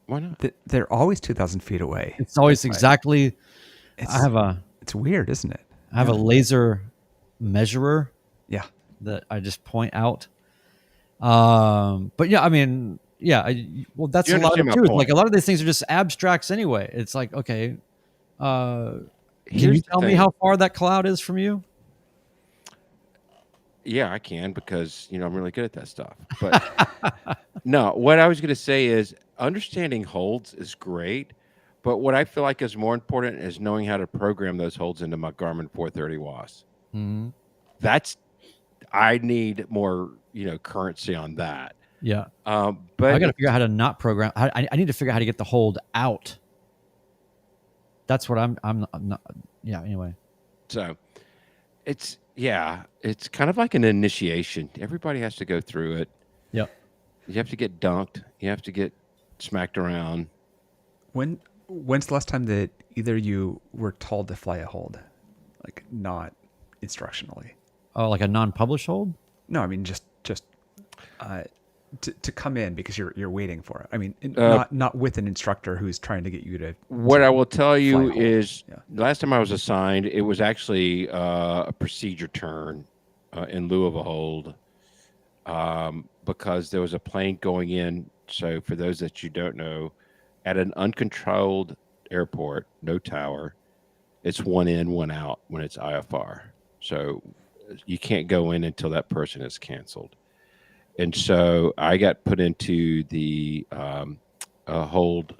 Why not? They're always 2,000 feet away. It's always exactly. It's weird, isn't it? I have a laser measurer. Yeah. That I just point out. But yeah, I mean, yeah. Well, that's You a lot of understand it my too. point. Like a lot of these things are just abstracts anyway. It's like, okay, can Here's you the tell me thing. how far that cloud is from you? Yeah, I can because I'm really good at that stuff. But no, what I was going to say is understanding holds is great, but what I feel like is more important is knowing how to program those holds into my Garmin 430 WAS. Mm-hmm. I need more currency on that. Yeah. But I got to figure out how to not program. I need to figure out how to get the hold out. That's what I'm not. Yeah. Anyway. So it's kind of like an initiation. Everybody has to go through it. Yep. You have to get dunked. You have to get smacked around. When's the last time that either you were told to fly a hold, like not instructionally? Oh, like a non-published hold? No, I mean just to come in because you're waiting for it. I mean, not with an instructor who's trying to get you to. What I will tell you hold. is, Yeah. the last time I was assigned, it was actually a procedure turn in lieu of a hold, because there was a plane going in. So for those that you don't know, at an uncontrolled airport, no tower, it's one in, one out when it's IFR. So you can't go in until that person is canceled. And so I got put into the hold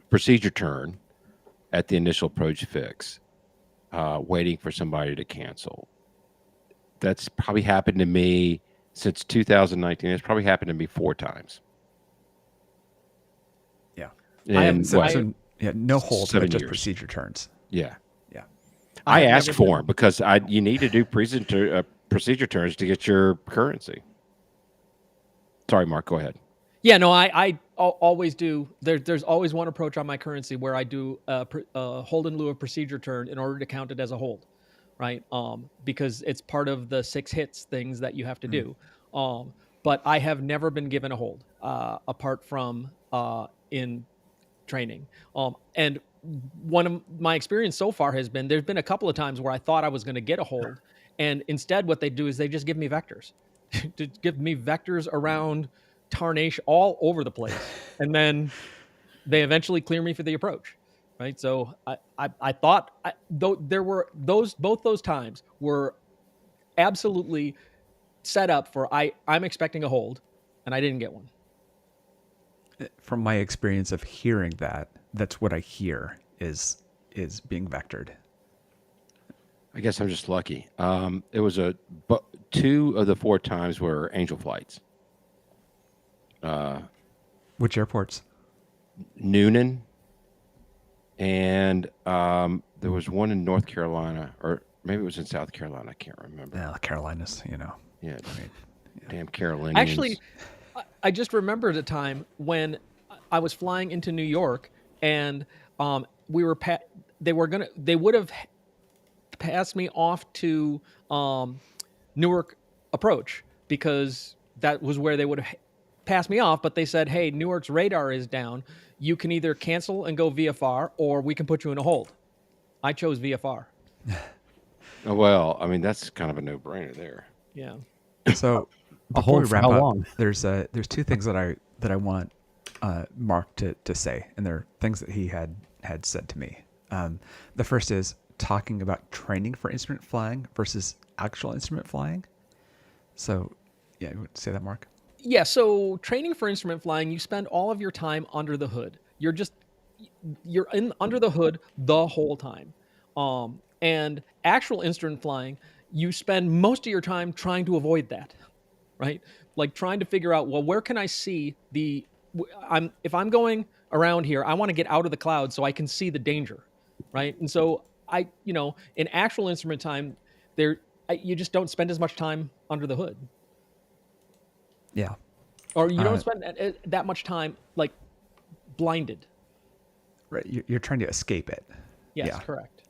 procedure turn at the initial approach fix, waiting for somebody to cancel. That's probably happened to me since 2019. It's probably happened to me 4 times. Yeah. And So, what? so yeah, no holds, 7 but just years. procedure turns. Yeah. Yeah. I have asked never for been- them because you need to do procedure turns to get your currency. Sorry, Mark, go ahead. Yeah, no, I always do. There's always one approach on my currency where I do a hold in lieu of procedure turn in order to count it as a hold, right? Because it's part of the 6 hits things that you have to do. But I have never been given a hold apart from in training. And one of my experience so far has been there's been a couple of times where I thought I was going to get a hold, and instead what they do is they just give me vectors, to give me vectors around tarnation all over the place, and then they eventually clear me for the approach. Right. So I thought though there were both those times were absolutely set up for I'm expecting a hold, and I didn't get one. From my experience of hearing that, that's what I hear is being vectored. I guess I'm just lucky. It was 2 of the 4 times were angel flights. Which airports? Noonan, and there was one in North Carolina, or maybe it was in South Carolina. I can't remember. Yeah, Carolinas, you know. Yeah, damn Carolinians. Actually, I just remembered a time when I was flying into New York, and we were they would have passed me off to Newark approach because that was where they would have passed me off. But they said, "Hey, Newark's radar is down. You can either cancel and go VFR, or we can put you in a hold." I chose VFR. Oh, well, I mean, that's kind of a no-brainer there. Yeah. So A before hold we for wrap how up, long? there's 2 things that I want Mark to say, and they're things that he had said to me. The first is talking about training for instrument flying versus actual instrument flying. So, yeah, you want to say that, Mark? Yeah, so training for instrument flying, you spend all of your time under the hood. You're in under the hood the whole time. And actual instrument flying, you spend most of your time trying to avoid that, right? Like trying to figure out, well, where can I see if I'm going around here, I want to get out of the cloud so I can see the danger, right? And so in actual instrument time, you just don't spend as much time under the hood. Yeah. Or you don't spend that much time like blinded. Right. You're trying to escape it. Yes, Yeah. correct.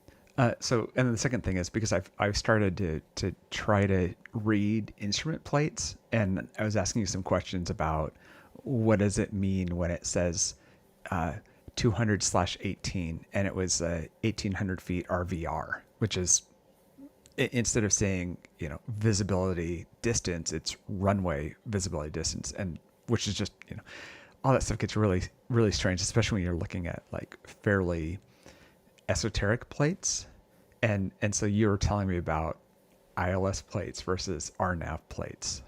So, and then the second thing is because I've started to try to read instrument plates, and I was asking you some questions about what does it mean when it says 200/18, and it was 1800 feet RVR, which is instead of saying visibility distance, it's runway visibility distance, and which is just all that stuff gets really really strange, especially when you're looking at like fairly esoteric plates, and so you were telling me about ILS plates versus RNAV plates.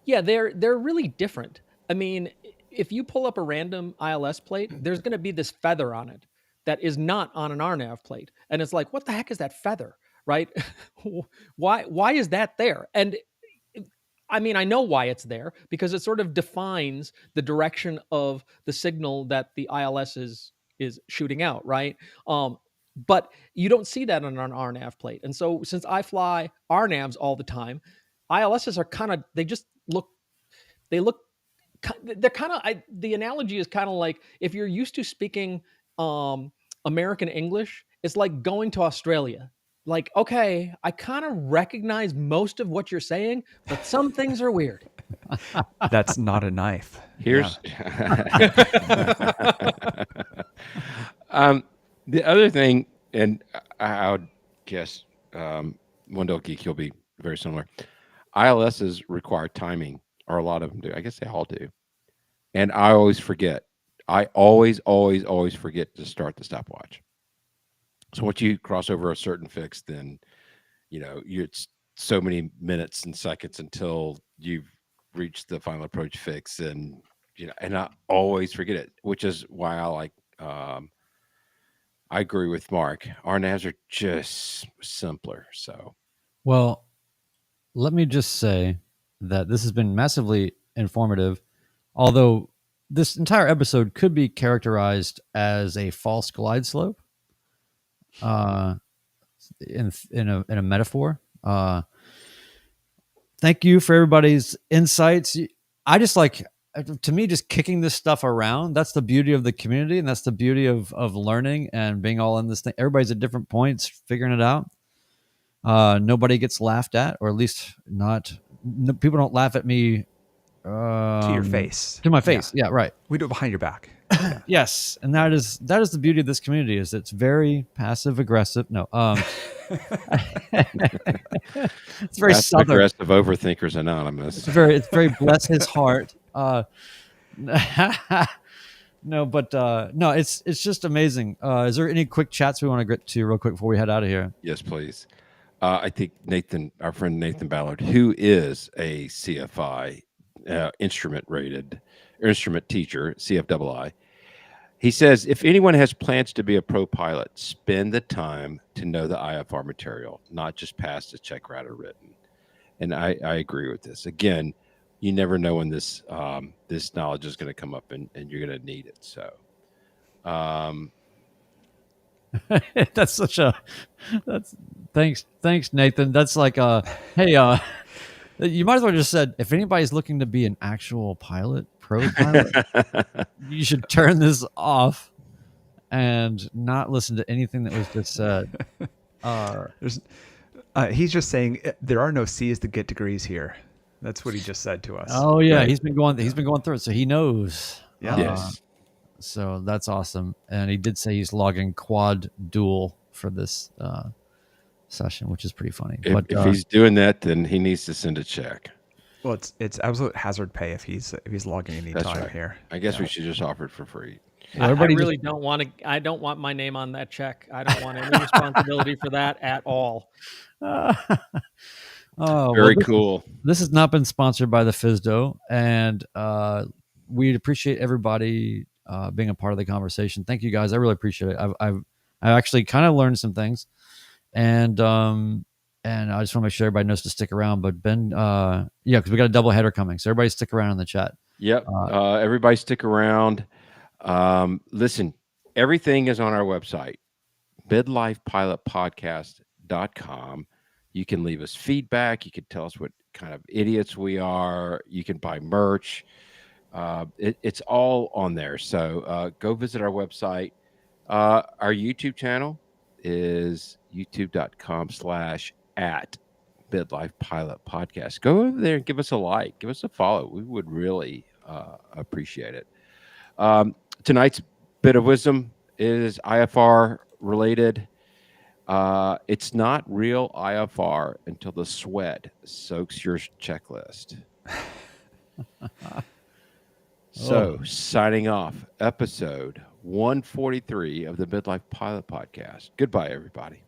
Yeah, they're really different. I mean, if you pull up a random ILS plate, there's going to be this feather on it that is not on an RNAV plate, and it's like, what the heck is that feather, right? Why is that there? And I mean, I know why it's there because it sort of defines the direction of the signal that the ILS is shooting out, right? But you don't see that on an RNAV plate. And so since I fly RNAVs all the time, ILSs are kind of, they're kind of, the analogy is kind of like if you're used to speaking American English, it's like going to Australia. Like, okay, I kind of recognize most of what you're saying, but some things are weird. That's not a knife. Here's the other thing, and I would guess Wendell Geek, you'll be very similar. ILSs require timing, or a lot of them do. I guess they all do. And I always forget. I always forget to start the stopwatch. So once you cross over a certain fix, then it's so many minutes and seconds until you've reach the final approach fix, and and I always forget it, which is why I like. I agree with Mark. Our navs are just simpler. So Well, let me just say that this has been massively informative, although this entire episode could be characterized as a false glide slope, uh, in a metaphor. Thank you for everybody's insights. I just like, to me, just kicking this stuff around. That's the beauty of the community, and that's the beauty of learning and being all in this thing. Everybody's at different points, figuring it out. Nobody gets laughed at, or at least not. No, people don't laugh at me To your face. to my face. Yeah, right. We do it behind your back. Yes, and that is the beauty of this community, is it's very passive aggressive. No, it's very Passive southern. aggressive overthinkers anonymous. It's very bless his heart. No, but no, it's just amazing. Is there any quick chats we want to get to real quick before we head out of here? Yes, please. I think our friend Nathan Ballard, who is a CFI instrument teacher, CFII, he says, if anyone has plans to be a pro pilot, spend the time to know the IFR material, not just pass the check writer written. And I agree with this. Again, you never know when this knowledge is going to come up, and you're going to need it. So, Thanks Nathan. That's like hey, you might as well just said, if anybody's looking to be an actual pilot, pro pilot, you should turn this off and not listen to anything that was just said. He's just saying there are no C's to get degrees here. That's what he just said to us. Oh yeah, Right. he's been going through it, so he knows. Yeah. yes. So that's awesome. And he did say he's logging quad dual for this session, which is pretty funny. If he's doing that, then he needs to send a check. Well, it's absolute hazard pay if he's logging any That's time right. here. I guess we should just offer it for free. Well, I everybody really don't want to. I don't want my name on that check. I don't want any responsibility for that at all. Oh, Very well, cool. this has not been sponsored by the FISDO, and we appreciate everybody being a part of the conversation. Thank you guys. I really appreciate it. I've actually kind of learned some things, and I just want to make sure everybody knows to stick around. But Ben, yeah, because we got a double header coming, so everybody stick around in the chat. Yep. Everybody stick around. Listen, everything is on our website, midlifepilotpodcast.com. You can leave us feedback. You can tell us what kind of idiots we are. You can buy merch. It's all on there. So go visit our website. Our YouTube channel is youtube.com/@midlifepilotpodcast. Go over there and give us a like. Give us a follow. We would really appreciate it. Tonight's bit of wisdom is IFR related. It's not real IFR until the sweat soaks your checklist. So, signing off, episode 143 of the Midlife Pilot Podcast. Goodbye, everybody.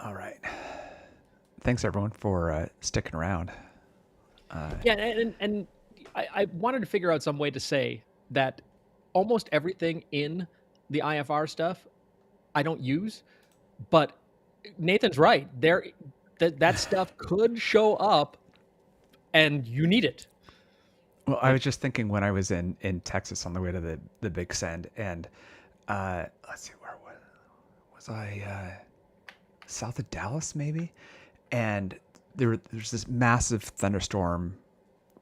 All right. Thanks everyone for sticking around. Yeah, and I wanted to figure out some way to say that almost everything in the IFR stuff I don't use, but Nathan's right. That stuff could show up, and you need it. Well, I was just thinking when I was in Texas on the way to the Big Send, and let's see, where was I? South of Dallas, maybe. And there's this massive thunderstorm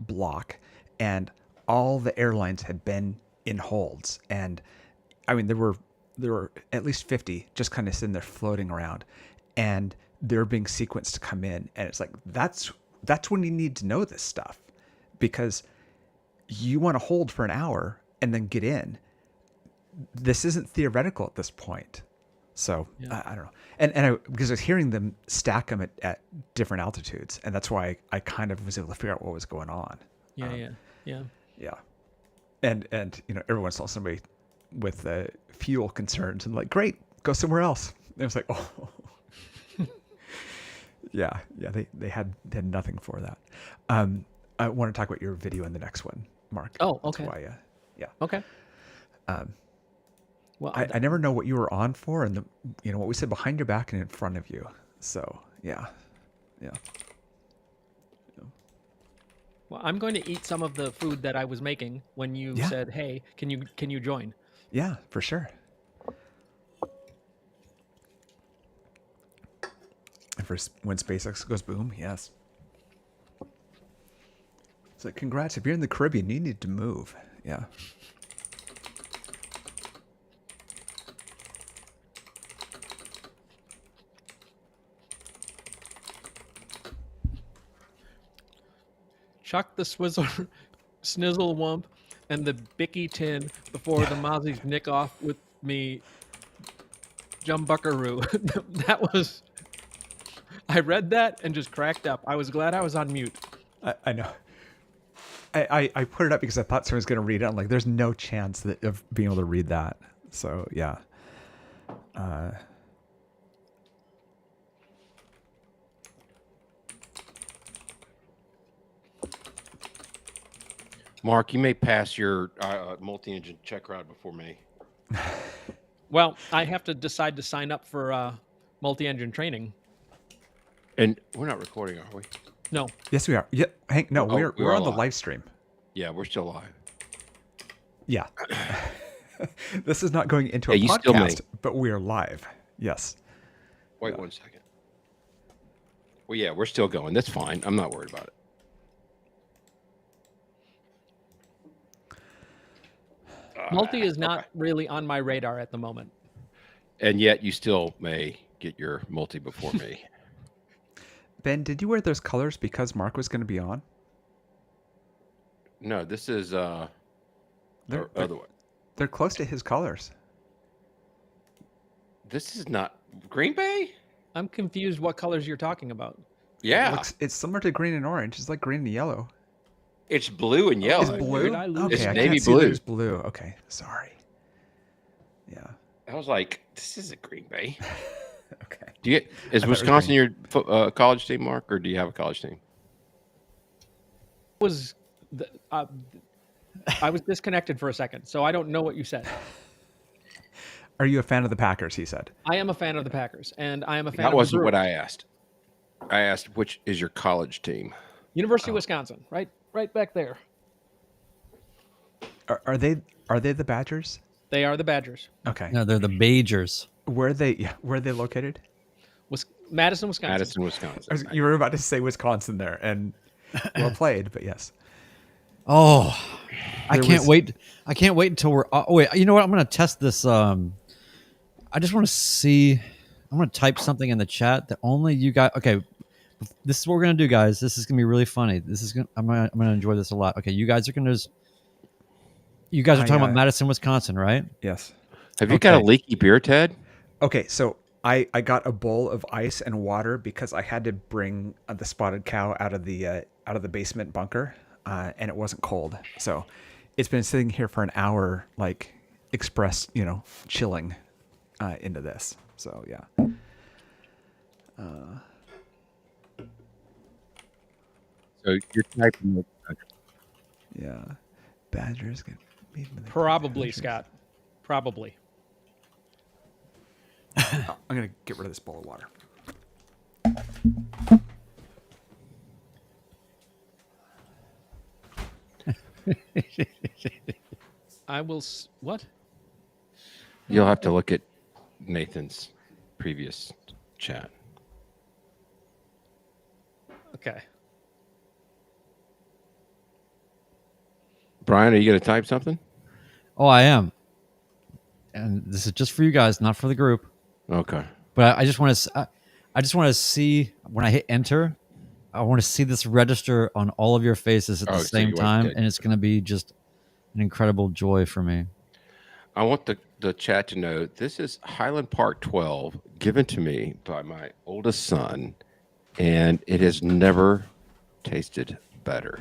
block, and all the airlines had been in holds, and I mean, there were at least 50 just kind of sitting there floating around, and they're being sequenced to come in. And it's like, that's when you need to know this stuff, because you want to hold for an hour and then get in. This isn't theoretical at this point. So I don't know. And because I was hearing them stack them at different altitudes, and that's why I kind of was able to figure out what was going on. Yeah. And everyone saw somebody with fuel concerns and like, great, go somewhere else. And it was like, oh, yeah. They had nothing for that. I want to talk about your video in the next one, Mark. Oh, okay. That's why, yeah. Okay. Well, I never know what you were on for, and what we said behind your back and in front of you. So yeah. Well, I'm going to eat some of the food that I was making when you said, "Hey, can you join?" Yeah, for sure. And for when SpaceX goes boom, yes. It's like, congrats! If you're in the Caribbean, you need to move. Yeah. Chuck the snizzle wump and the bicky tin before the mozzies nick off with me jumbuckaroo. That was... I read that and just cracked up. I was glad I was on mute. I know. I put it up because I thought someone was going to read it. I'm like, there's no chance of being able to read that. So, yeah. Mark, you may pass your multi-engine check ride before me. Well, I have to decide to sign up for multi-engine training. And we're not recording, are we? No. Yes, we are. Yeah, Hank. No, Oh, we're on the live. live stream. Yeah, we're still live. Yeah. This is not going into a you still podcast, but we are live. Yes. Wait 1 second. Well, yeah, we're still going. That's fine. I'm not worried about it. Multi is not really on my radar at the moment. And yet you still may get your multi before me. Ben, did you wear those colors because Mark was going to be on? No, this is They're, other one. they're close to his colors. This is not Green Bay? I'm confused what colors you're talking about. Yeah. It's similar to green and orange. It's like green and yellow. It's blue and yellow. Is blue? Did I lose Okay, It's I navy can't see that blue. it's blue. Okay, sorry. Yeah. I was like, this isn't Green Bay. Okay. Is thought it was Wisconsin your college team, Mark, or do you have a college team? I was disconnected for a second, so I don't know what you said. Are you a fan of the Packers? He said. I am a fan of the Packers, and I am a fan That of the wasn't what Brewers. I asked. I asked which is your college team. University of Wisconsin, right back there. Are they the Badgers? They are the Badgers. Okay. No, they're the Bajers. Where are they located? Madison, Wisconsin. Madison, Wisconsin. You were about to say Wisconsin there, and well played, but yes. Oh, I There can't was- wait. I can't wait until we're. Oh, wait, you know what? I'm going to test this. I just want to see. I'm going to type something in the chat that only you guys. Okay, this is what we're going to do, guys. This is going to be really funny. I'm going to enjoy this a lot. Okay, you guys are going to. You guys are talking about Madison, Wisconsin, right? Yes. Have you got a leaky beer, Ted? Okay, so I got a bowl of ice and water because I had to bring the spotted cow out of the basement bunker, and it wasn't cold. So it's been sitting here for an hour, like express, chilling into this. So yeah. So you're typing. Yeah. Badgers get Probably, Scott. Probably. I'm gonna get rid of this bowl of water. I will. What? You'll have to look at Nathan's previous chat. Okay. Brian, are you going to type something? Oh, I am. and this is just for you guys, not for the group. Okay. But I just want to, I just want to see when I hit enter. I want to see this register on all of your faces at the Oh, so same you want time, to- and it's going to be just an incredible joy for me. I want the chat to know this is Highland Park 12 given to me by my oldest son, and it has never tasted better.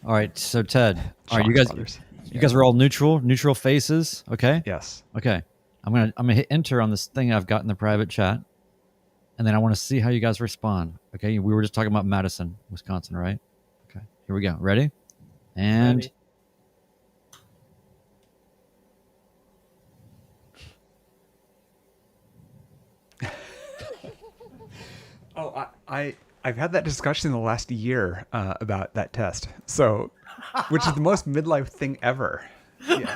All right, so Ted, all right, Shock Brothers. you guys are all neutral faces, okay? Yes. Okay. I'm gonna hit enter on this thing I've got in the private chat, and then I want to see how you guys respond. Okay, we were just talking about Madison, Wisconsin, right? Okay, here we go. Ready? And Ready. Oh, I've had that discussion in the last year about that test. So, which is the most midlife thing ever. Yeah.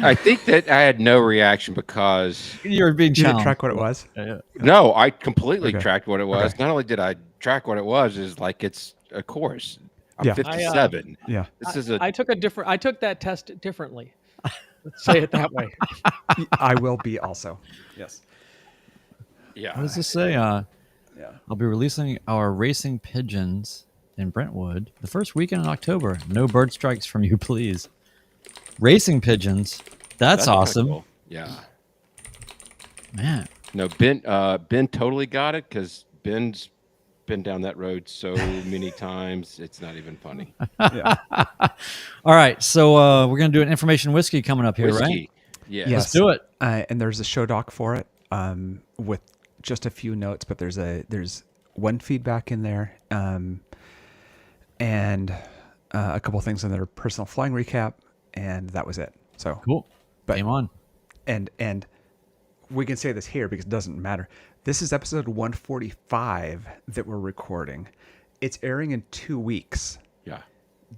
I think that I had no reaction because you're being You didn't challenged. track what it was? no, I completely Okay. tracked what it was. Okay. Not only did I track what it was, is like it's a course. I'm Yeah. 57. Yeah. This is a I took that test differently. Let's say it that way. I will be also. Yes. yeah. What does this say? Yeah. I'll be releasing our racing pigeons in Brentwood the first weekend in October. No bird strikes from you, please. Racing pigeons. That's kinda awesome. cool. Yeah. Man. No, Ben totally got it because Ben's been down that road so many times. It's not even funny. Yeah. All right, so we're gonna do an information whiskey coming up here, right? Whiskey. Yes. Let's do it. And there's a show doc for it with just a few notes, but there's one feedback in there and a couple things in their personal flying recap, and that was it. So Cool. But- Game on. and we can say this here because it doesn't matter. This is episode 145 that we're recording. It's airing in 2 weeks. Yeah.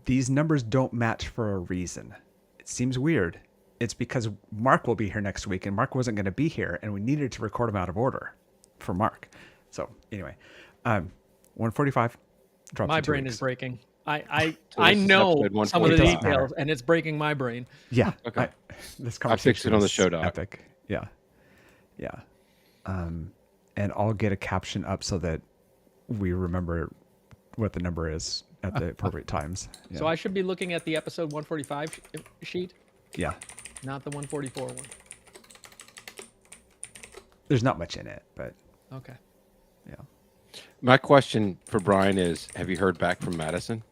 These numbers don't match for a reason. It seems weird. It's because Mark will be here next week, and Mark wasn't going to be here, and we needed to record them out of order for Mark. So anyway, 145. Drops My in 2 brain weeks. is breaking. I So this is know episode some of the 145. details, and it's breaking my brain. Yeah. Okay. This I fixed it on the is show doc. Epic. Yeah. Yeah. And I'll get a caption up so that we remember what the number is at the appropriate times. Yeah. So I should be looking at the episode 145 sheet, Yeah. not the 144 one. There's not much in it, but Okay. yeah. My question for Brian is: have you heard back from Madison?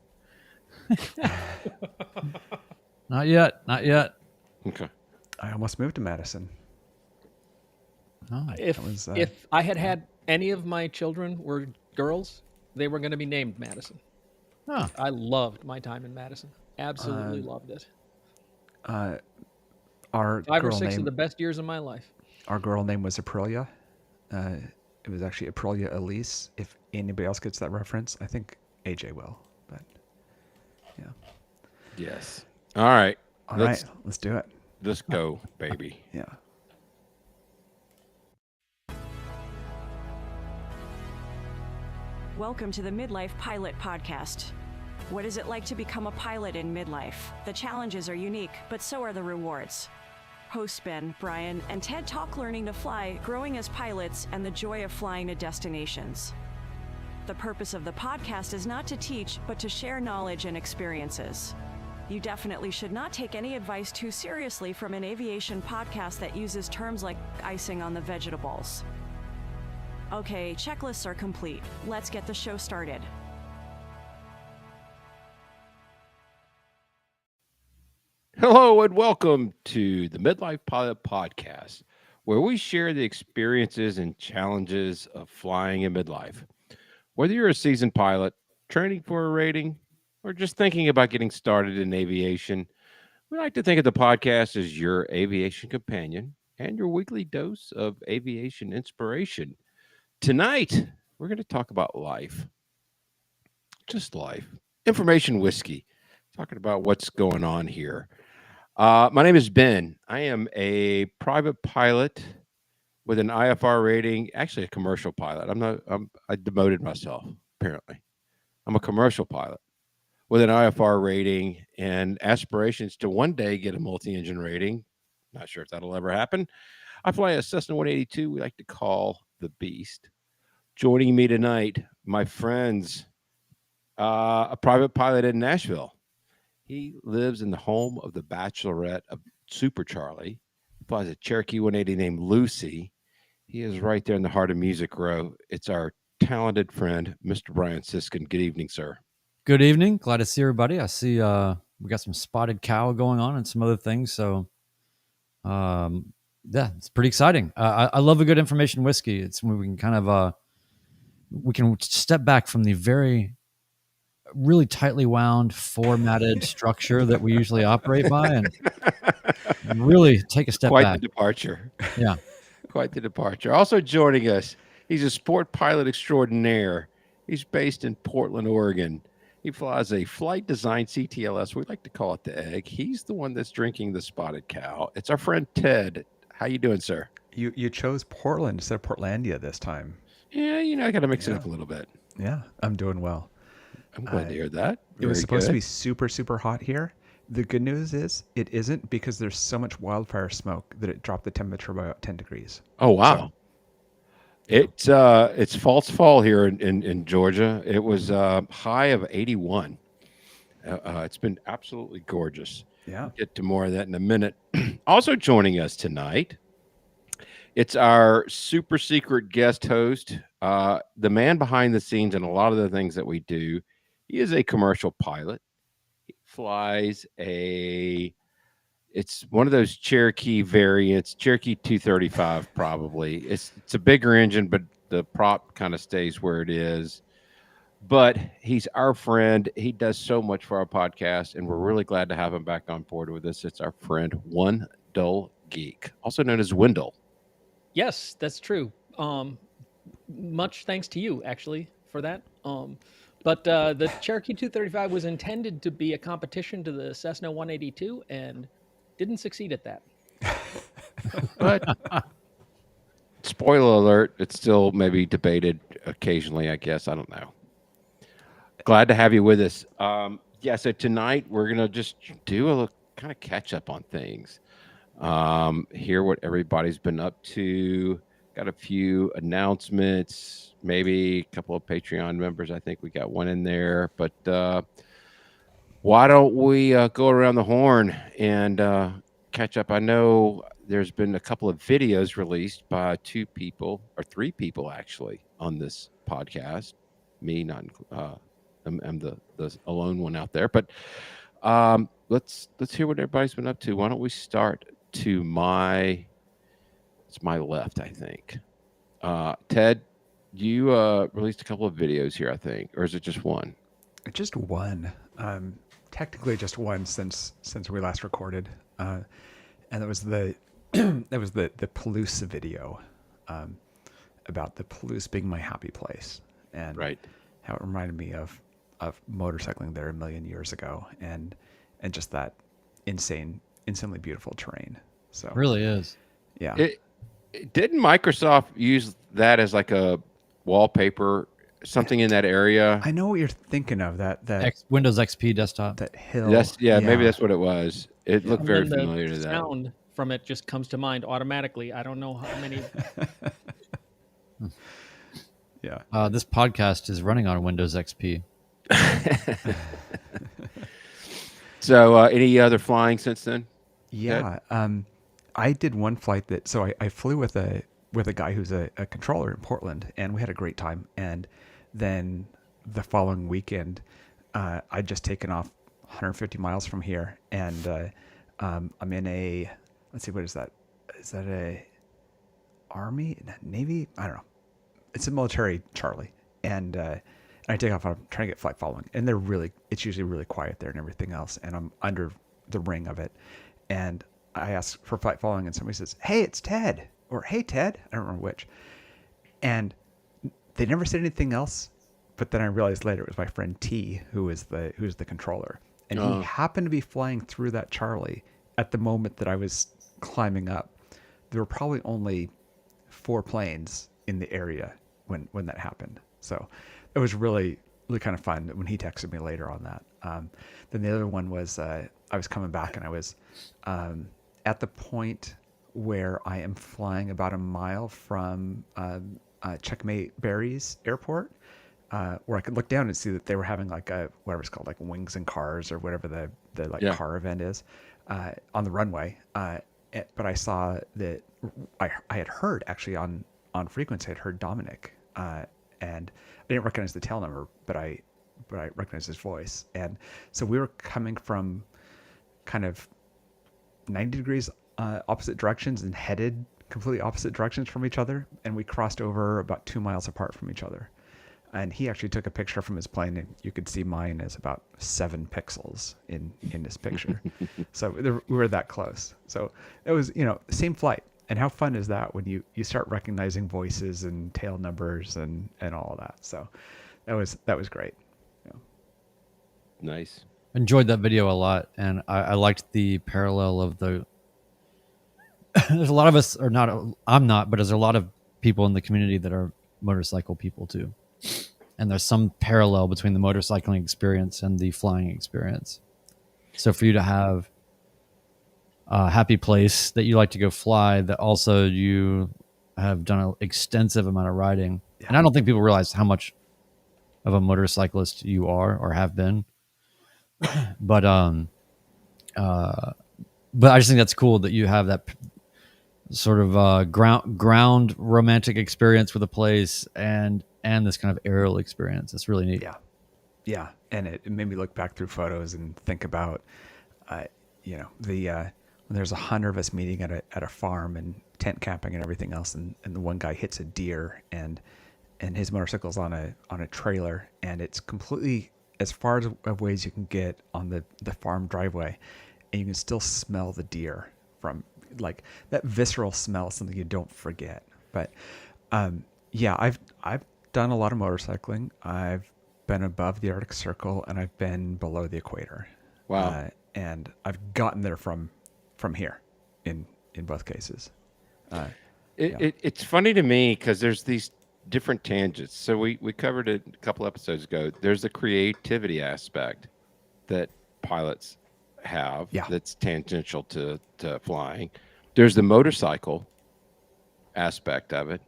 Not yet. Not yet. Okay. I almost moved to Madison. Oh, If was, if I had any of my children were girls, they were going to be named Madison. oh. I loved my time in Madison. Absolutely loved it. Our 5 or girl 6 name, of the best years of my life. our girl name was Aprilia. It was actually Aprilia Elise. If anybody else gets that reference, I think AJ will. But yeah. Yes. All right. All let's right, let's do it. let's go, baby. Yeah. Welcome to the Midlife Pilot Podcast. What is it like to become a pilot in midlife? The challenges are unique, but so are the rewards. Hosts Ben, Brian, and Ted talk learning to fly, growing as pilots, and the joy of flying to destinations. The purpose of the podcast is not to teach, but to share knowledge and experiences. You definitely should not take any advice too seriously from an aviation podcast that uses terms like icing on the vegetables. Okay, checklists are complete. Let's get the show started. Hello and welcome to the Midlife Pilot Podcast, where we share the experiences and challenges of flying in midlife. Whether you're a seasoned pilot, training for a rating, or just thinking about getting started in aviation, we like to think of the podcast as your aviation companion and your weekly dose of aviation inspiration. Tonight, we're going to talk about life. Just life. Information whiskey. Talking about what's going on here. My name is Ben. I am a private pilot with an IFR rating, actually a commercial pilot. I demoted myself, apparently. I'm a commercial pilot with an IFR rating and aspirations to one day get a multi-engine rating. Not sure if that'll ever happen. I fly a Cessna 182 we like to call the Beast. Joining me tonight, my friends, a private pilot in Nashville. He lives in the home of the Bachelorette of Super Charlie. He flies a Cherokee 180 named Lucy. He is right there in the heart of Music Row. It's our talented friend, Mr. Brian Siskin. Good evening, sir. Good evening. Glad to see everybody. I see we got some spotted cow going on and some other things. So, yeah, it's pretty exciting. I love a good information whiskey. It's when we can kind of we can step back from the very really tightly wound formatted structure that we usually operate by and really take a step Quite back. the departure. Yeah. Quite the departure. Also joining us, he's a sport pilot extraordinaire. He's based in Portland, Oregon. He flies a flight design CTLS. We like to call it the Egg. He's the one that's drinking the spotted cow. It's our friend Ted. How you doing, sir? You chose Portland instead of Portlandia this time. Yeah, I got to mix it up a little bit. Yeah, I'm doing well. I'm glad to hear that. It was Very supposed to good. be super, super hot here. The good news is it isn't because there's so much wildfire smoke that it dropped the temperature by about 10 degrees. Oh, wow. It's false fall here in Georgia. It was high of 81. It's been absolutely gorgeous. Yeah. We'll get to more of that in a minute. Also joining us tonight, it's our super secret guest host, the man behind the scenes and a lot of the things that we do. He is a commercial pilot. He flies it's one of those Cherokee variants, Cherokee 235 probably. It's a bigger engine, but the prop kind of stays where it is. But he's our friend. He does so much for our podcast, and we're really glad to have him back on board with us. It's our friend Wendell Geek, also known as Wendell. Yes, that's true. Much thanks to you, actually, for that. But the Cherokee 235 was intended to be a competition to the Cessna 182 and didn't succeed at that. But spoiler alert, it's still maybe debated occasionally, I guess. I don't know. Glad to have you with us. So tonight we're going to just do a kind of catch up on things. Hear what everybody's been up to. Got a few announcements, maybe a couple of Patreon members. I think we got one in there. But why don't we go around the horn and catch up? I know there's been a couple of videos released by two people, or three people actually, on this podcast. Me, not I'm the alone one out there. But let's hear what everybody's been up to. Why don't we start to my left, I think. Ted, you released a couple of videos here, I think, or is it just one? Just one. Technically just one since we last recorded. And it was the the Palouse video about the Palouse being my happy place. And Right. how it reminded me of motorcycling there a million years ago and just that insanely beautiful terrain. So It really is. yeah. Didn't Microsoft use that as like a wallpaper, something in that area? I know what you're thinking of, that Windows XP desktop. that hill. Maybe that's what it was. It looked And very then familiar the to that. sound from it just comes to mind automatically. I don't know how many. Yeah. This podcast is running on Windows XP. So, any other flying since then? Yeah. I did one flight so I flew with a guy who's a controller in Portland, and we had a great time. And then the following weekend, I'd just taken off 150 miles from here, and I'm in a, let's see, what is that? Is that a Army, Navy? I don't know. It's a military Charlie, and I take off. I'm trying to get flight following, and it's usually really quiet there and everything else. And I'm under the ring of it, and I ask for flight following, and somebody says, "Hey, it's Ted," or "Hey, Ted." I don't remember which. And they never said anything else, but then I realized later it was my friend T, who's the controller, and he happened to be flying through that Charlie at the moment that I was climbing up. There were probably only 4 planes in the area when that happened. So it was really, really kind of fun when he texted me later on that. Then the other one was I was coming back, and I was at the point where I am flying about a mile from Checkmate Berries Airport, where I could look down and see that they were having like a whatever it's called, like Wings and Cars or whatever the like car event is on the runway. But I saw that I had heard actually on frequency, I'd heard Dominic, and I didn't recognize the tail number, but I recognized his voice. And so we were coming from kind of 90 degrees opposite directions and headed completely opposite directions from each other. And we crossed over about 2 miles apart from each other. And he actually took a picture from his plane, and you could see mine as about 7 pixels in this picture. So we were that close. So it was, same flight. And how fun is that when you start recognizing voices and tail numbers and all of that. So that was great. Nice. Enjoyed that video a lot, and I liked the parallel of the. There's a lot of us, or not. I'm not, but there's a lot of people in the community that are motorcycle people too, and there's some parallel between the motorcycling experience and the flying experience. So for you to have a happy place that you like to go fly, that also you have done an extensive amount of riding, and I don't think people realize how much of a motorcyclist you are or have been. But I just think that's cool that you have that sort of ground romantic experience with a place and this kind of aerial experience. It's really neat. Yeah, and it made me look back through photos and think about, when there's 100 of us meeting at a farm and tent camping and everything else, and the one guy hits a deer and his motorcycle's on a trailer, and it's completely as far away as you can get on the farm driveway, and you can still smell the deer from, like, that visceral smell is something you don't forget. But I've done a lot of motorcycling. I've been above the Arctic Circle, and I've been below the equator. Wow. And I've gotten there from here in both cases. It's funny to me because there's these different tangents. So we covered it a couple episodes ago. There's the creativity aspect that pilots have that's tangential to flying. There's the motorcycle aspect of it.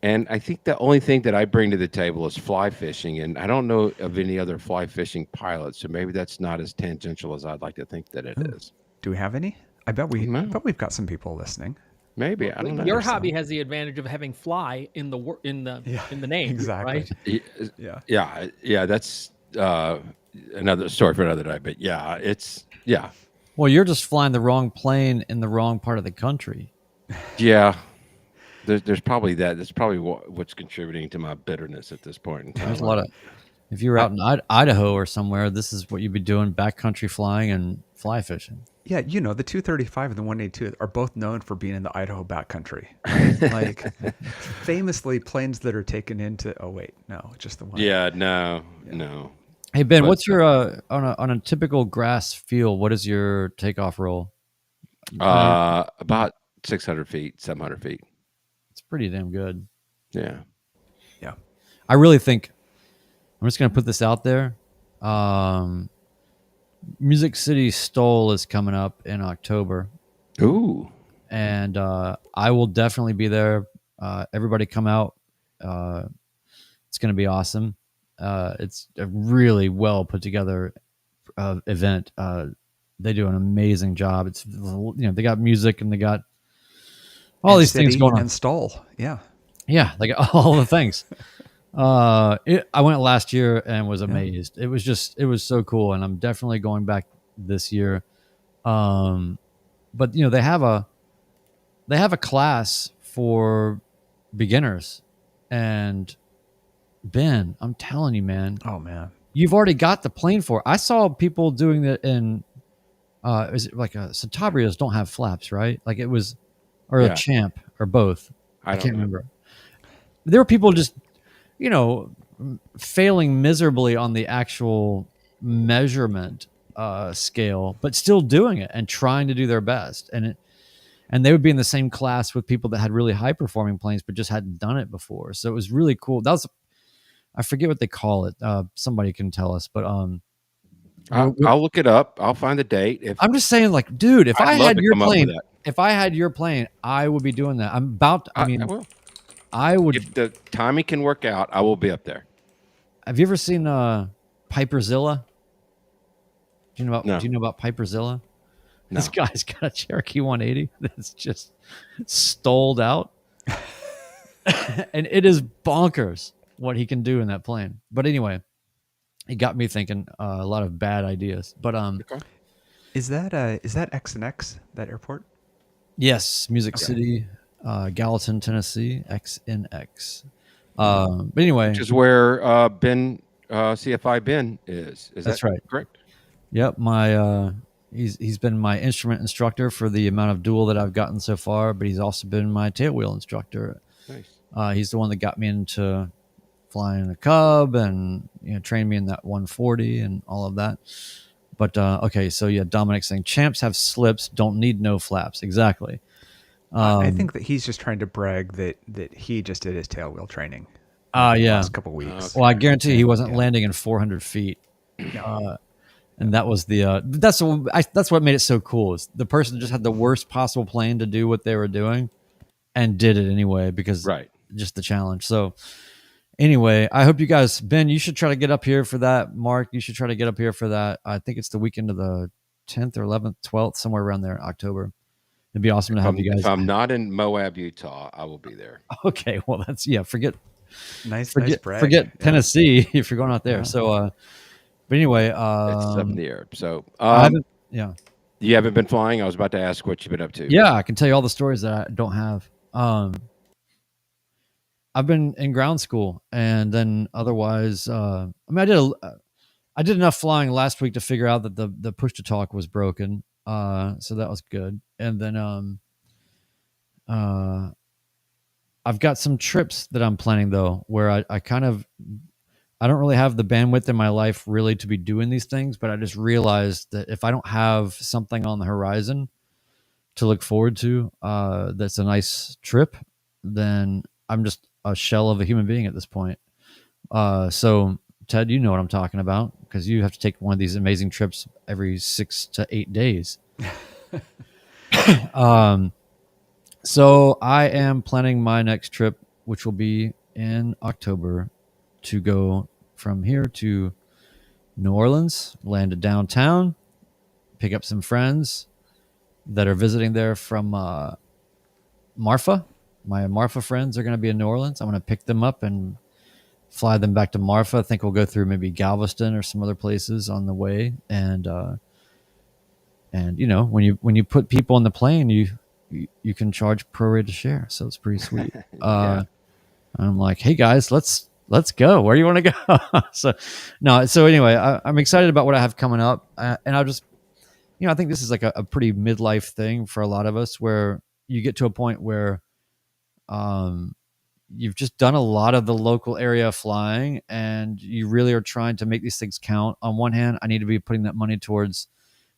And I think the only thing that I bring to the table is fly fishing. And I don't know of any other fly fishing pilots. So maybe that's not as tangential as I'd like to think that it is. Do we have any? I bet we've got some people listening. Maybe. I don't know. Your hobby has the advantage of having fly in the name, exactly. Right? Yeah. That's another story for another day. But yeah. Well, you're just flying the wrong plane in the wrong part of the country. Yeah. There's probably that. That's probably what's contributing to my bitterness at this point in time. There's a lot of. If you were out in Idaho or somewhere, this is what you'd be doing: backcountry flying and fly fishing. Yeah, the 235 and the 182 are both known for being in the Idaho backcountry. Like, famously, planes that are taken into. Oh wait, no, just the one. Yeah, no. Hey Ben, what's your on a typical grass field? What is your takeoff roll? About 600 feet, 700 feet. It's pretty damn good. Yeah. I really think I'm just gonna put this out there. Music City Stoll is coming up in October. Ooh. And I will definitely be there. Everybody come out. It's going to be awesome. It's a really well put together event. They do an amazing job. It's, they got music and they got all these things going on. And Stoll. Yeah. Yeah. They got all the things. I went last year and was amazed. It was so cool, and I'm definitely going back this year. But they have a class for beginners, and Ben, I'm telling you, man. Oh man, you've already got the plane for it. I saw people doing that in. Is it like Centabrias don't have flaps, right? Like it was, or a Champ, or both. I can't remember. There were people just. Failing miserably on the actual measurement scale, but still doing it and trying to do their best. And they would be in the same class with people that had really high performing planes, but just hadn't done it before. So it was really cool. I forget what they call it. Somebody can tell us, but I'll look it up. I'll find the date. If I'm just saying, like, dude, if I'd I love had to your come up with plane, that. if I had your plane, I would be doing that. I I mean, will. I would. If the timing can work out, I will be up there. Have you ever seen Piperzilla? Do you know No. about Piperzilla? No. This guy's got a Cherokee 180 that's just stoled out, and it is bonkers what he can do in that plane. But anyway, it got me thinking a lot of bad ideas. But Okay. Is that X and X, that airport? yes, Music City, Gallatin, Tennessee, XNX. But anyway, Which is where Ben CFI Ben is. Is That's that right. correct? yep, my he's been my instrument instructor for the amount of dual that I've gotten so far, but he's also been my tailwheel instructor. Nice. He's the one that got me into flying a Cub and trained me in that 140 and all of that. But okay, so yeah, Dominic's saying champs have slips, don't need no flaps. Exactly. I think that he's just trying to brag that he just did his tailwheel training. Yeah. Last couple weeks. Well, I guarantee he wasn't Yeah. landing in 400 feet. And that was the that's what made it so cool. Is the person just had the worst possible plane to do what they were doing, and did it anyway because Right. just the challenge. So anyway, I hope you guys, Ben, you should try to get up here for that. Mark, you should try to get up here for that. I think it's the weekend of the 10th or 11th, 12th, somewhere around there in October. It'd be awesome to have you guys. If I'm not in Moab, Utah, I will be there. Okay, well that's forget Nice forget brag. forget Tennessee if you're going out there. So but anyway, It's up in the air. So I haven't, yeah. you haven't been flying? I was about to ask what you've been up to. Yeah, I can tell you all the stories that I don't have. I've been in ground school, and then otherwise, I mean, I did enough flying last week to figure out that the push to talk was broken. So that was good. And then I've got some trips that I'm planning though, where I don't really have the bandwidth in my life really to be doing these things, but I just realized that if I don't have something on the horizon to look forward to, that's a nice trip, then I'm just a shell of a human being at this point. So Ted, you know what I'm talking about because you have to take one of these amazing trips every 6 to 8 days. So I am planning my next trip, which will be in October, to go from here to New Orleans, land downtown, pick up some friends that are visiting there from Marfa. My Marfa friends are going to be in New Orleans. I'm going to pick them up and fly them back to Marfa. I think we'll go through maybe Galveston or some other places on the way. And when you put people on the plane, you can charge prorated share. So it's pretty sweet. Yeah. I'm like, hey guys, let's go. Where do you want to go? So anyway, I'm excited about what I have coming up. And I'll just, I think this is like a pretty midlife thing for a lot of us where you get to a point where you've just done a lot of the local area flying and you really are trying to make these things count. On one hand, I need to be putting that money towards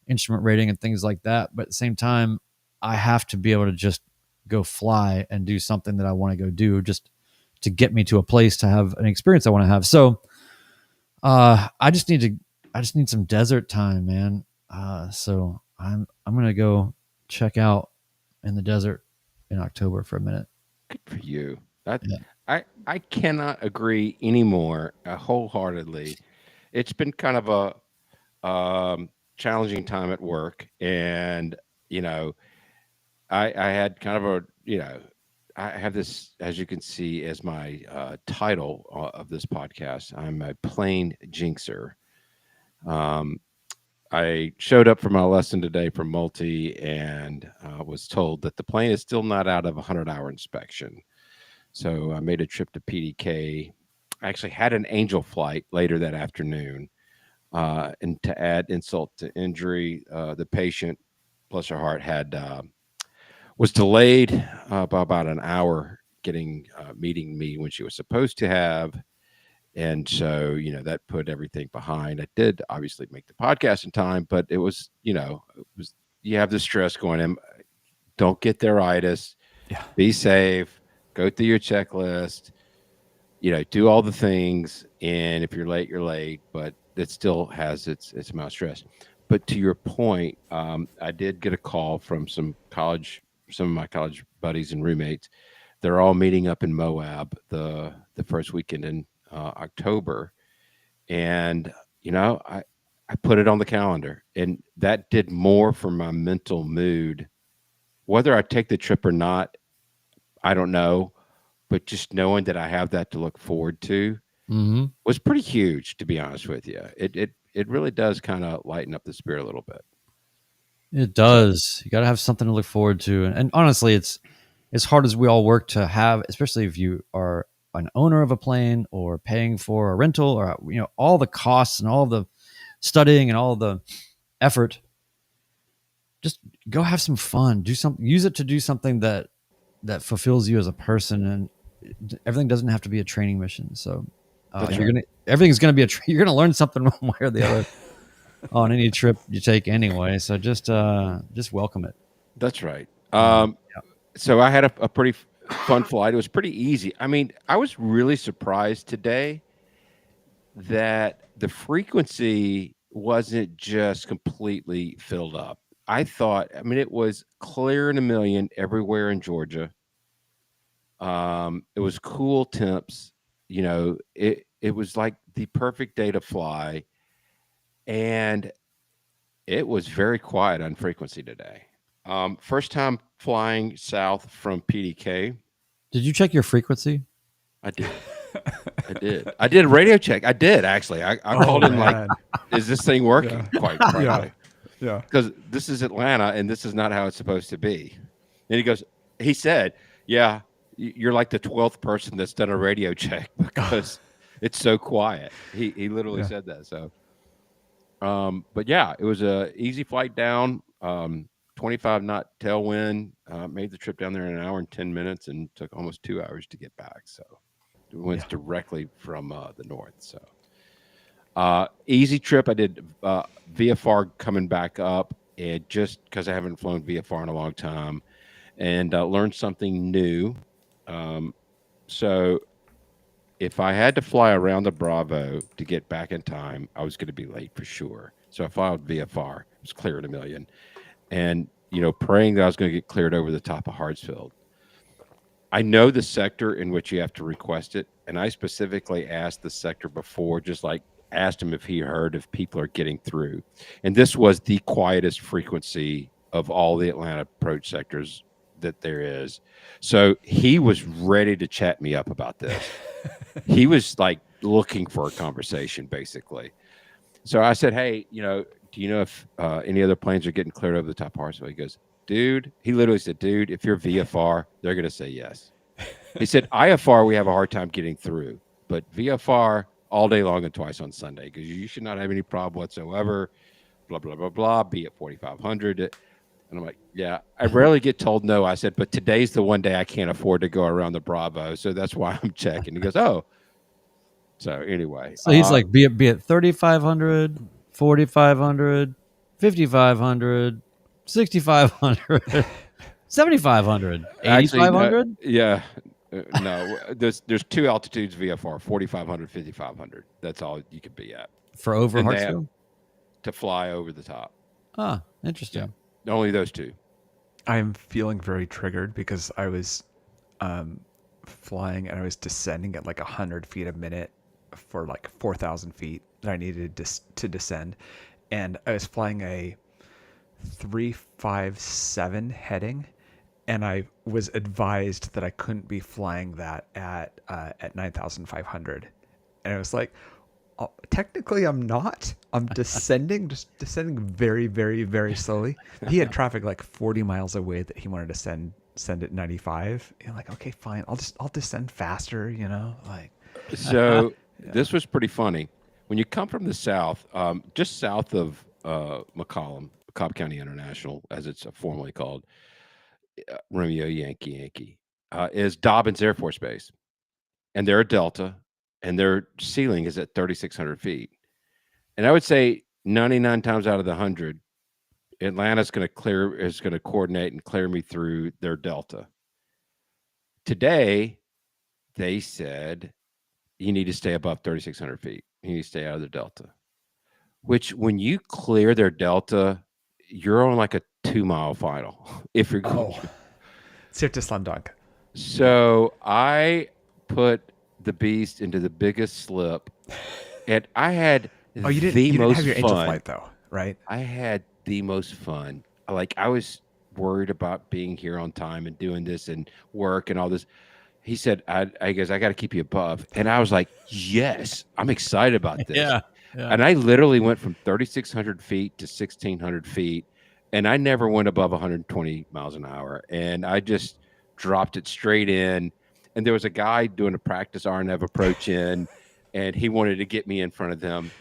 instrument rating and things like that. But at the same time, I have to be able to just go fly and do something that I want to go do just to get me to a place to have an experience I want to have. So I just need some desert time, man. So I'm going to go check out in the desert in October for a minute. Good for you. I cannot agree anymore wholeheartedly. It's been kind of a challenging time at work, and I had kind of I have this, as you can see, as my title of this podcast. I'm a plane jinxer. I showed up for my lesson today from Multi and was told that the plane is still not out of a 100-hour inspection. So I made a trip to PDK. I actually had an Angel flight later that afternoon. And to add insult to injury, the patient, bless her heart, was delayed by about an hour getting meeting me when she was supposed to have. And so, that put everything behind. I did obviously make the podcast in time, but it was, you have the stress going in. Don't get theiritis. Yeah. Be safe. Go through your checklist. Do all the things. And if you're late, you're late. But that still has its amount of stress. But to your point, I did get a call from some of my college buddies and roommates. They're all meeting up in Moab the first weekend in October, and I put it on the calendar, and that did more for my mental mood. Whether I take the trip or not, I don't know, but just knowing that I have that to look forward to Mm-hmm. was pretty huge, to be honest with you. It really does kind of lighten up the spirit a little bit. It So does. You got to have something to look forward to, and honestly, it's as hard as we all work to have, especially if you are an owner of a plane or paying for a rental or all the costs and all the studying and all the effort. Just go have some fun. Do something. Use it to do something that fulfills you as a person, and everything doesn't have to be a training mission. So that's you're right. gonna everything's gonna be you're gonna learn something one way or the other on any trip you take anyway. So just welcome it. That's right. Yeah. So I had a pretty fun flight. It was pretty easy. I mean, I was really surprised today that the frequency wasn't just completely filled up. I mean, it was clear in a million everywhere in Georgia. It was cool temps. It was like the perfect day to fly, and it was very quiet on frequency today. First time flying south from PDK. Did you check your frequency? I did. I did. I did a radio check. I did actually. I called in like, man. is this thing working? Quite frankly, Yeah. because this is Atlanta and this is not how it's supposed to be. And he said, yeah, you're like the 12th person that's done a radio check because it's so quiet. He literally said that. So, but yeah, it was a easy flight down. 25 knot tailwind. Made the trip down there in an hour and 10 minutes and took almost 2 hours to get back. So it went directly from the north. So easy trip. I did VFR coming back up, and just because I haven't flown VFR in a long time, and learned something new. So if I had to fly around the Bravo to get back in time, I was going to be late for sure. So I followed VFR. It was clear in a million. And, praying that I was going to get cleared over the top of Hartsfield. I know the sector in which you have to request it. And I specifically asked the sector before, just like asked him if he heard if people are getting through. And this was the quietest frequency of all the Atlanta approach sectors that there is. So he was ready to chat me up about this. He was like looking for a conversation, basically. So I said, hey, do you know if any other planes are getting cleared over the top of Hartsfield? He goes, dude, he literally said, dude, if you're VFR, they're going to say yes. He said, IFR, we have a hard time getting through, but VFR all day long and twice on Sunday, because you should not have any problem whatsoever, blah, blah, blah, blah, be at 4,500. And I'm like, yeah, I rarely get told no. I said, but today's the one day I can't afford to go around the Bravo, so that's why I'm checking. He goes, oh. So anyway. So he's like, be it 3,500, 4,500, 5,500, 6,500, 7,500, 8,500. Yeah. No, there's two altitudes VFR, 4,500, 5,500. That's all you could be at For over And they have Hartsfield? to fly over the top. Ah, interesting. Only those two. I'm feeling very triggered because I was flying and I was descending at like 100 feet a minute for like 4,000 feet that I needed to descend. And I was flying a 357 heading, and I was advised that I couldn't be flying that at 9,500. And I was like, technically I'm not. I'm descending, just descending very, very, very slowly. He had traffic like 40 miles away that he wanted to send at 95. And I'm like, okay, fine. I'll descend faster, like. So this was pretty funny. When you come from the south, just south of McCollum, Cobb County International, as it's formally called, Romeo Yankee, is Dobbins Air Force Base. And they're a Delta, and their ceiling is at 3,600 feet. And I would say 99 times out of the 100, Atlanta's going to coordinate and clear me through their Delta. Today, they said, you need to stay above 3,600 feet. You need to stay out of the Delta. which when you clear their delta, you're on like a 2-mile final. If you're going. Cirque Slam Dunk. So I put the beast into the biggest slip, and I had Oh, you didn't have your angel flight though, right? I had the most fun. Like, I was worried about being here on time and doing this and work and all this. He said, I guess I got to keep you above. And I was like, yes, I'm excited about this. Yeah. And I literally went from 3,600 feet to 1,600 feet, and I never went above 120 miles an hour. And I just dropped it straight in. And there was a guy doing a practice RNF approach in, and he wanted to get me in front of them.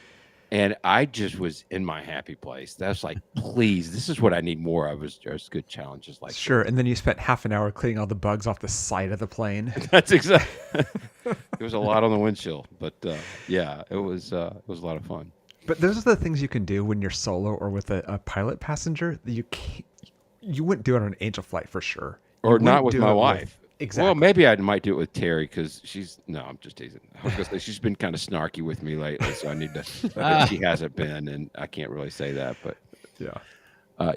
And I just was in my happy place. That's like, please, this is what I need more of. Is just good challenges like Sure. And then you spent half an hour cleaning all the bugs off the side of the plane. That's exactly. It was a lot on the windshield, but yeah, it was a lot of fun. But those are the things you can do when you're solo or with a pilot passenger that you wouldn't do it on an angel flight for sure. Or not with my wife. Exactly. Well, maybe I might do it with Terry because no, I'm just teasing. I was gonna say she's been kind of snarky with me lately, so I need to. But she hasn't been, and I can't really say that. But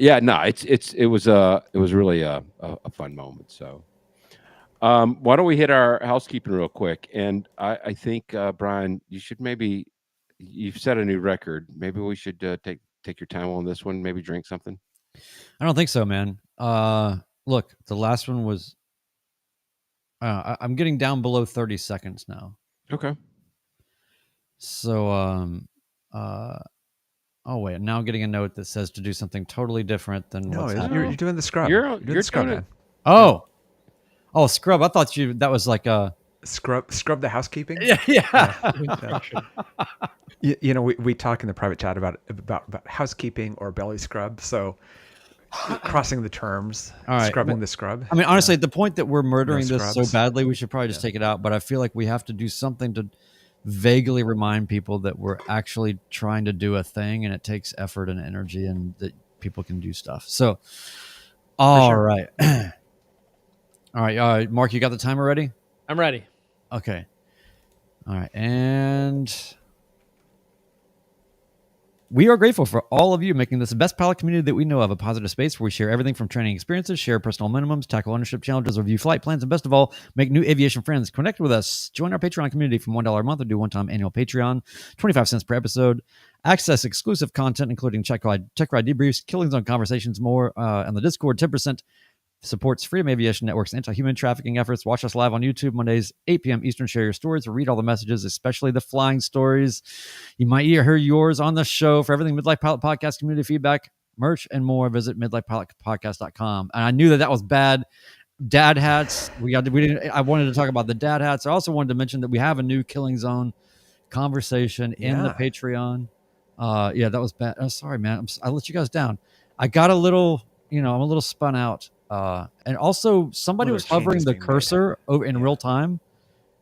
yeah, no, it was really a fun moment. So, why don't we hit our housekeeping real quick? And I think Brian, you've set a new record. Maybe we should take your time on this one. Maybe drink something. I don't think so, man. Look, the last one was. I'm getting down below 30 seconds now. Okay. So, oh wait, now I'm getting a note that says to do something totally different than No, what's you're happening. doing the scrub. You're doing the scrub, doing man. Oh, scrub. I thought that was like a Scrub the housekeeping. yeah. You know, we talk in the private chat about housekeeping or belly scrub. So crossing the terms, All right. scrubbing the scrub. I mean, honestly, at the point that we're murdering this so scrubs. badly, we should probably just take it out. But I feel like we have to do something to vaguely remind people that we're actually trying to do a thing, and it takes effort and energy, and that people can do stuff. So, all right. All right. Mark, you got the timer ready? I'm ready. Okay. All right. And we are grateful for all of you making this the best pilot community that we know of, a positive space where we share everything from training experiences, share personal minimums, tackle ownership challenges, review flight plans, and best of all, make new aviation friends. Connect with us. Join our Patreon community from $1 a month or do one-time annual Patreon, 25 cents per episode. Access exclusive content, including check ride debriefs, killing zone conversations, more on the Discord. 10% supports Freedom Aviation Network's anti-human trafficking efforts. Watch us live on YouTube Mondays, 8 p.m. Eastern. Share your stories. Read all the messages, especially the flying stories. You might hear yours on the show. For everything Midlife Pilot Podcast, community feedback, merch, and more, visit midlifepilotpodcast.com. And I knew that was bad. Dad hats. I wanted to talk about the dad hats. I also wanted to mention that we have a new Killing Zone conversation in the Patreon. Yeah, that was bad. Oh, sorry, man. I let you guys down. I got a little, I'm a little spun out. And also somebody was hovering the cursor over in real time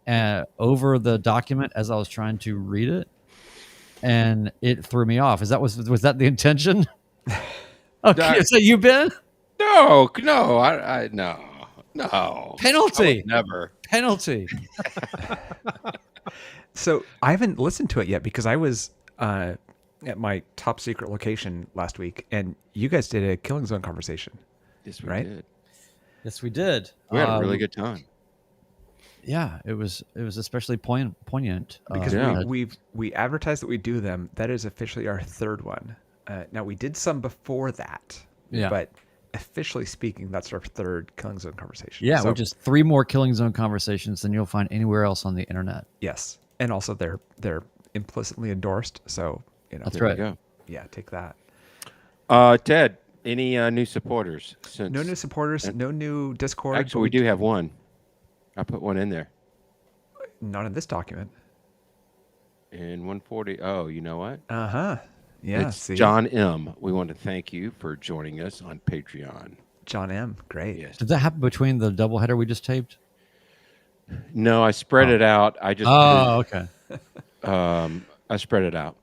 over the document as I was trying to read it, and it threw me off. Was that the intention? Okay, so you been? No, I no. Penalty. Never. Penalty. So I haven't listened to it yet because I was at my top secret location last week, and you guys did a Killing Zone conversation. Yes, we right? did. Yes, we did. We had a really good time. Yeah, it was especially poignant because we advertised that we do them. That is officially our third one. Now we did some before that. Yeah. But officially speaking, that's our third Killing Zone conversation. Yeah, which is 3 more Killing Zone conversations than you'll find anywhere else on the internet. Yes, and also they're implicitly endorsed. So that's right. Go. Yeah, take that. Ted, any new supporters? No new supporters. No new Discord. Actually, we do have one. I put one in there. Not in this document. In 140. Oh, you know what? Yeah. It's John M. We want to thank you for joining us on Patreon. John M. Great. Yes. Did that happen between the doubleheader we just taped? No, I spread it out. I just. Okay. I spread it out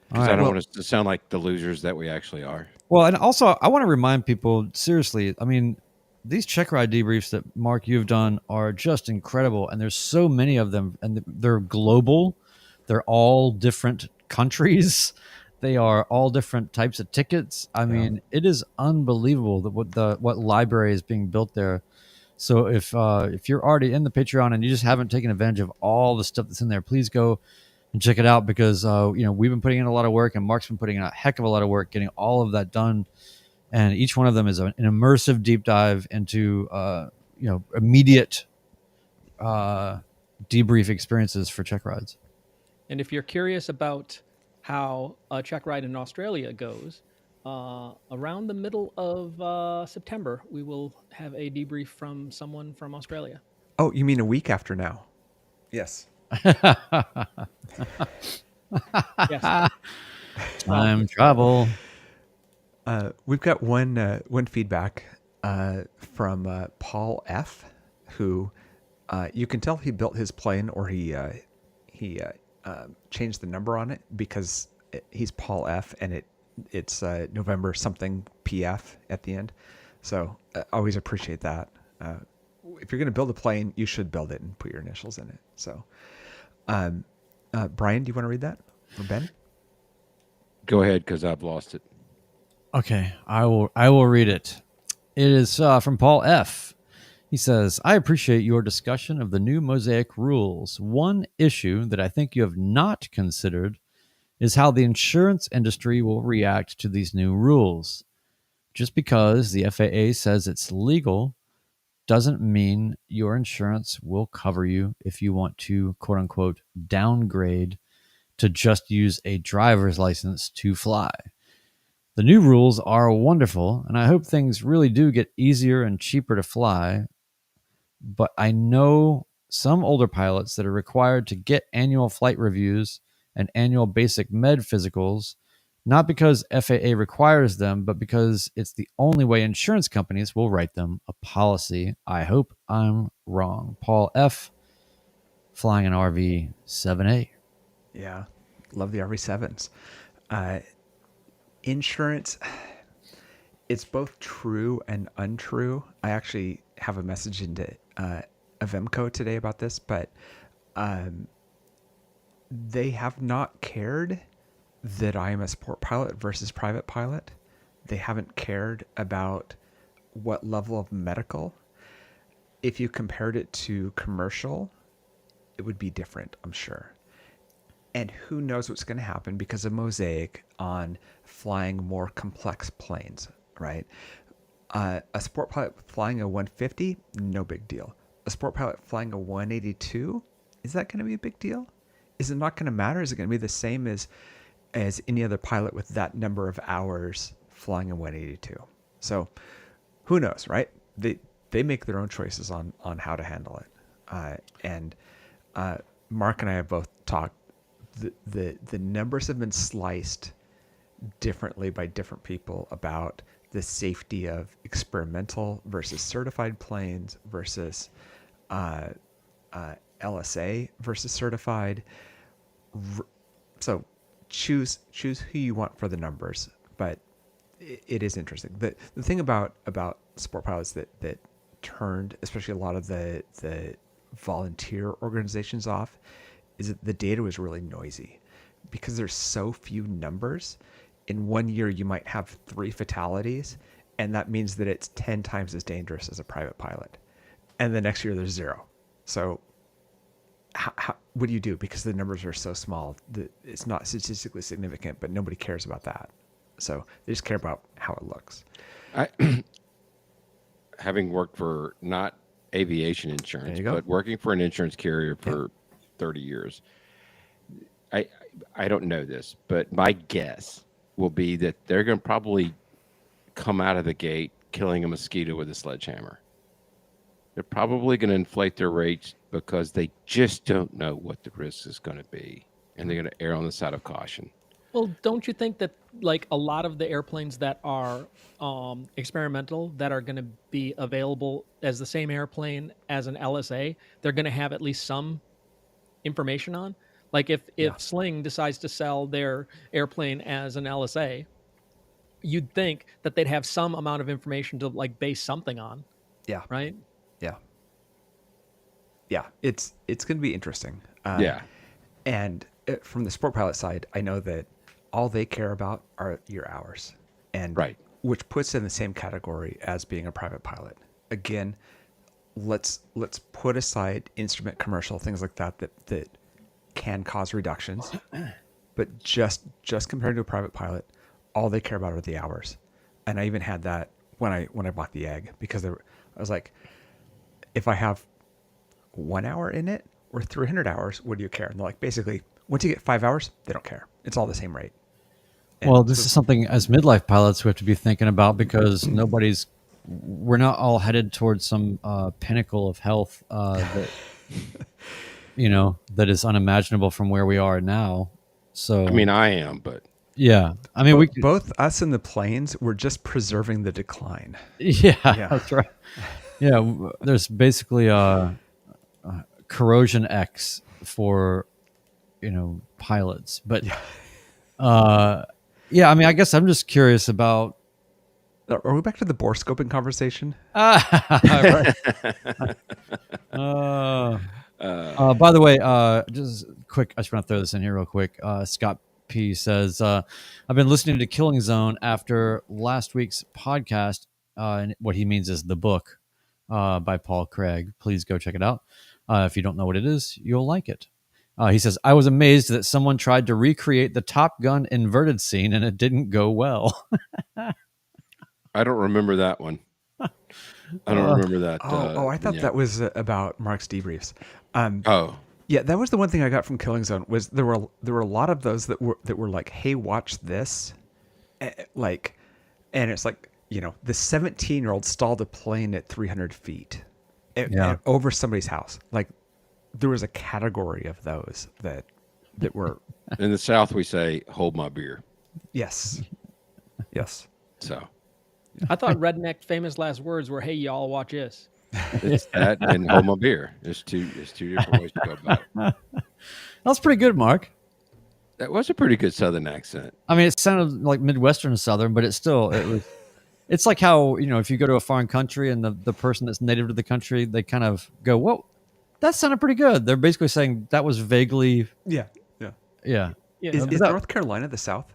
because I don't want us to sound like the losers that we actually are. Well, and also I want to remind people, seriously, I mean, these check ride debriefs that Mark you've done are just incredible, and there's so many of them, and they're global. They're all different countries. They are all different types of tickets. I mean, it is unbelievable that what library is being built there. So if you're already in the Patreon and you just haven't taken advantage of all the stuff that's in there, please go and check it out, because we've been putting in a lot of work, and Mark's been putting in a heck of a lot of work getting all of that done. And each one of them is an immersive deep dive into immediate debrief experiences for check rides. And if you're curious about how a check ride in Australia goes, around the middle of September, we will have a debrief from someone from Australia. Oh, you mean a week after now? Yes. Yes. Time travel. We've got one feedback from Paul F, who you can tell he built his plane, or he changed the number on it, because he's Paul F and it's November something PF at the end. So always appreciate that. If you're going to build a plane, you should build it and put your initials in it. So, Brian, do you want to read that? Or Ben? Go ahead, because I've lost it. Okay, I will read it. It is from Paul F. He says, I appreciate your discussion of the new Mosaic rules. One issue that I think you have not considered is how the insurance industry will react to these new rules. Just because the FAA says it's legal doesn't mean your insurance will cover you if you want to, quote unquote, downgrade to just use a driver's license to fly. The new rules are wonderful, and I hope things really do get easier and cheaper to fly. But I know some older pilots that are required to get annual flight reviews and annual basic med physicals, not because FAA requires them, but because it's the only way insurance companies will write them a policy. I hope I'm wrong. Paul F., flying an RV 7A. Yeah, love the RV7s. Insurance, it's both true and untrue. I actually have a message into Avemco today about this, but they have not cared that I am a sport pilot versus private pilot. They haven't cared about what level of medical. If you compared it to commercial, it would be different, I'm sure. And who knows what's going to happen because of Mosaic on flying more complex planes, right? A sport pilot flying a 150, no big deal. A sport pilot flying a 182, is that going to be a big deal? Is it not going to matter? Is it going to be the same as any other pilot with that number of hours flying a 182? So who knows, right? They make their own choices on how to handle it. And Mark and I have both talked. The numbers have been sliced differently by different people about the safety of experimental versus certified planes versus LSA versus certified. So choose who you want for the numbers, but it is interesting. The thing about sport pilots that turned, especially a lot of the volunteer organizations off, is that the data was really noisy because there's so few numbers. In 1 year, you might have 3 fatalities, and that means that it's 10 times as dangerous as a private pilot. And the next year, there's 0. So what do you do? Because the numbers are so small, it's not statistically significant, but nobody cares about that. So they just care about how it looks. Having worked for not aviation insurance, but working for an insurance carrier for 30 years, I don't know this, but my guess will be that they're going to probably come out of the gate killing a mosquito with a sledgehammer. They're probably going to inflate their rates because they just don't know what the risk is going to be, and they're going to err on the side of caution. Well, don't you think that like a lot of the airplanes that are experimental that are going to be available as the same airplane as an LSA, they're going to have at least some information on? Like if Sling decides to sell their airplane as an LSA, you'd think that they'd have some amount of information to like base something on. Yeah. Right? Yeah. It's going to be interesting. Yeah. And from the sport pilot side, I know that all they care about are your hours, and Right. which puts it in the same category as being a private pilot. Again, let's put aside instrument commercial things like that can cause reductions, but just compared to a private pilot, all they care about are the hours. And I even had that when I bought the egg, because I was like, if I have 1 hour in it or 300 hours, what do you care? And they're like, basically, once you get 5 hours, they don't care. It's all the same rate. And Well, this is something as midlife pilots we have to be thinking about, because we're not all headed towards some pinnacle of health that that is unimaginable from where we are now. So I mean, I am, but yeah, I mean both us and the planes, we're just preserving the decline. yeah, that's right. Yeah, there's basically corrosion X for pilots, but yeah, I mean, I guess I'm just curious about. Are we back to the bore scoping conversation? Right. By the way, just quick, I just want to throw this in here real quick. Scott P says, I've been listening to Killing Zone after last week's podcast, and what he means is the book by Paul Craig. Please go check it out. If you don't know what it is, you'll like it. He says, I was amazed that someone tried to recreate the Top Gun inverted scene and it didn't go well. I don't remember that one. I don't remember that. I thought that was about Mark's debriefs. Oh, yeah, that was the one thing I got from Killing Zone. Was there were a lot of those that were like, hey, watch this, and it's like, the 17-year-old stalled a plane at 300 feet, and over somebody's house. Like, there was a category of those that were. in the South we say, "Hold my beer." Yes. So I thought redneck famous last words were, "Hey, y'all, watch this." it's that and "Hold my beer." There's two different ways to go about it. That's pretty good, Mark. That was a pretty good Southern accent. I mean, it sounded like Midwestern Southern, but it's like how, if you go to a foreign country and the person that's native to the country, they kind of go, whoa, that sounded pretty good. They're basically saying that was vaguely. Yeah. Is North Carolina the South?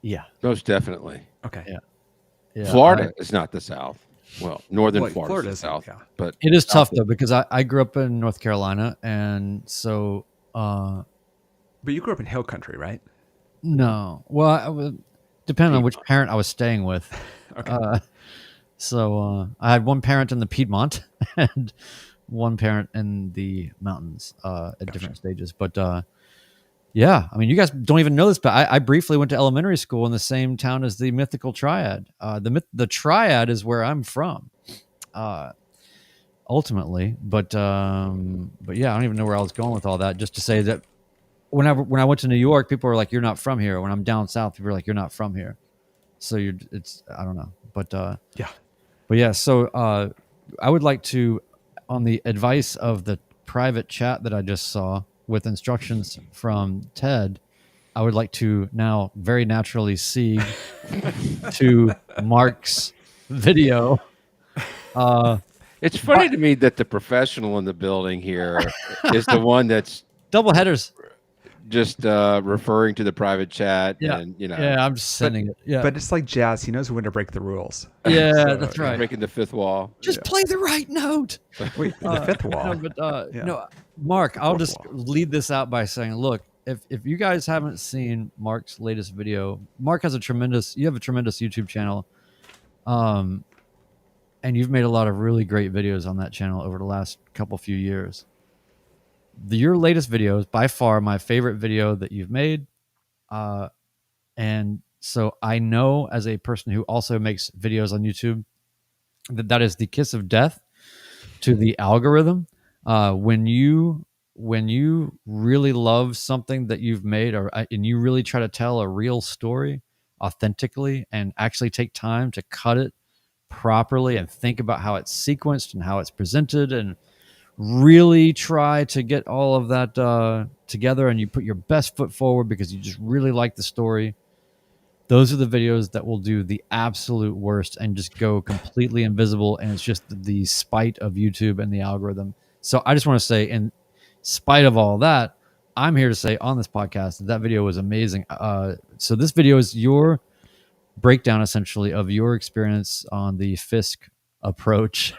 Yeah. Most definitely. Okay. Yeah. Florida is not the South. Well, northern Florida is the South. Yeah. But it is tough, though, because I grew up in North Carolina, and so. But you grew up in hill country, right? No. Well, depending on which parent I was staying with. Okay. So I had one parent in the Piedmont and one parent in the mountains at different stages. But yeah, I mean, you guys don't even know this, but I briefly went to elementary school in the same town as the mythical triad. The triad is where I'm from, ultimately. But yeah, I don't even know where I was going with all that. Just to say that when I went to New York, people were like, "You're not from here." When I'm down south, people are like, "You're not from here." So I don't know, but yeah. So I would like to, on the advice of the private chat that I just saw with instructions from Ted, I would like to now very naturally segue to Mark's video. it's funny to me that the professional in the building here is the one that's Doubleheaders. just referring to the private chat. Yeah. And, Yeah, I'm just sending it. Yeah. But it's like jazz. He knows when to break the rules. Yeah, So that's right. breaking the fifth wall. Just play the right note. Wait, the fifth wall. No, but no, Mark, I'll just lead this out by saying, look, if you guys haven't seen Mark's latest video, Mark has you have a tremendous YouTube channel, and you've made a lot of really great videos on that channel over the last few years. Your latest video is by far my favorite video that you've made, and so I know, as a person who also makes videos on YouTube, that is the kiss of death to the algorithm. When you really love something that you've made, and you really try to tell a real story authentically and actually take time to cut it properly and think about how it's sequenced and how it's presented and really try to get all of that together, and you put your best foot forward because you just really like the story, those are the videos that will do the absolute worst and just go completely invisible, and it's just the spite of YouTube and the algorithm. So I just want to say, in spite of all that, I'm here to say on this podcast that video was amazing. So this video is your breakdown essentially of your experience on the Fisk approach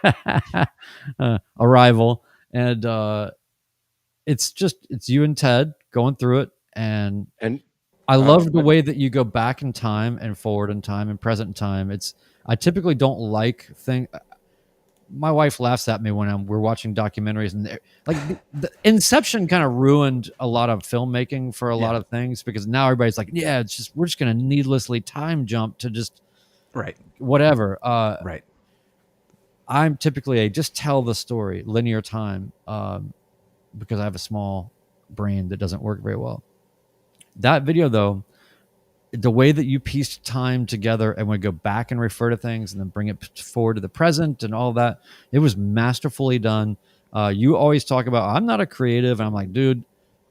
arrival, and it's you and Ted going through it, and And I love the but- way that you go back in time and forward in time and present in time. I typically don't like things. My wife laughs at me when we're watching documentaries, and like the Inception kind of ruined a lot of filmmaking for a lot of things, because now everybody's like, yeah, we're just going to needlessly time jump to just Right. whatever. Right. I'm typically just tell the story, linear time, because I have a small brain that doesn't work very well. That video, though, the way that you pieced time together and would go back and refer to things and then bring it forward to the present and all that, it was masterfully done. You always talk about, I'm not a creative. And I'm like, dude,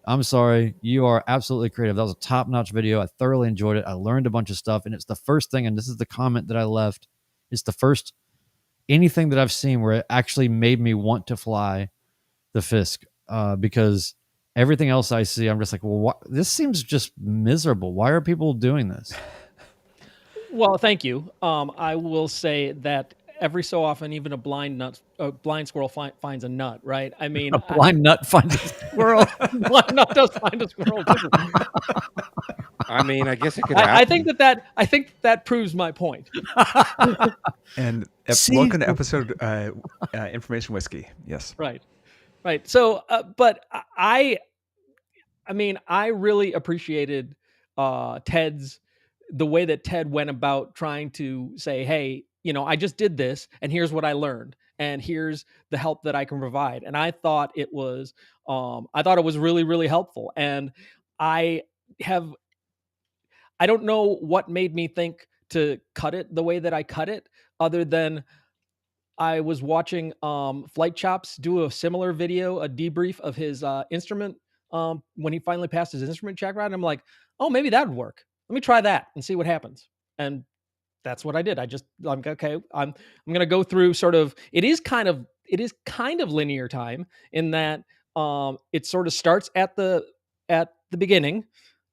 I'm sorry. You are absolutely creative. That was a top-notch video. I thoroughly enjoyed it. I learned a bunch of stuff. And it's the first thing, and this is the comment that I left, it's the first anything that I've seen where it actually made me want to fly the Fisk, because everything else I see, I'm just like, well, this seems just miserable. Why are people doing this? Well, thank you. I will say that every so often, even a blind squirrel finds a nut, right? I mean, A blind nut finds a squirrel. blind nut does find a squirrel too. I mean, I guess it could happen. I think that proves my point. And See? welcome to episode Information Whiskey. Yes. Right. So, but I mean, I really appreciated the way that Ted went about trying to say, hey, I just did this, and here's what I learned, and here's the help that I can provide. And I thought it was really, really helpful. And I don't know what made me think to cut it the way that I cut it, other than I was watching Flight Chops do a similar video, a debrief of his instrument when he finally passed his instrument check ride. And I'm like, oh, maybe that would work. Let me try that and see what happens. And that's what I did. I'm okay. I'm going to go through sort of. It is kind of linear time in that it sort of starts at the beginning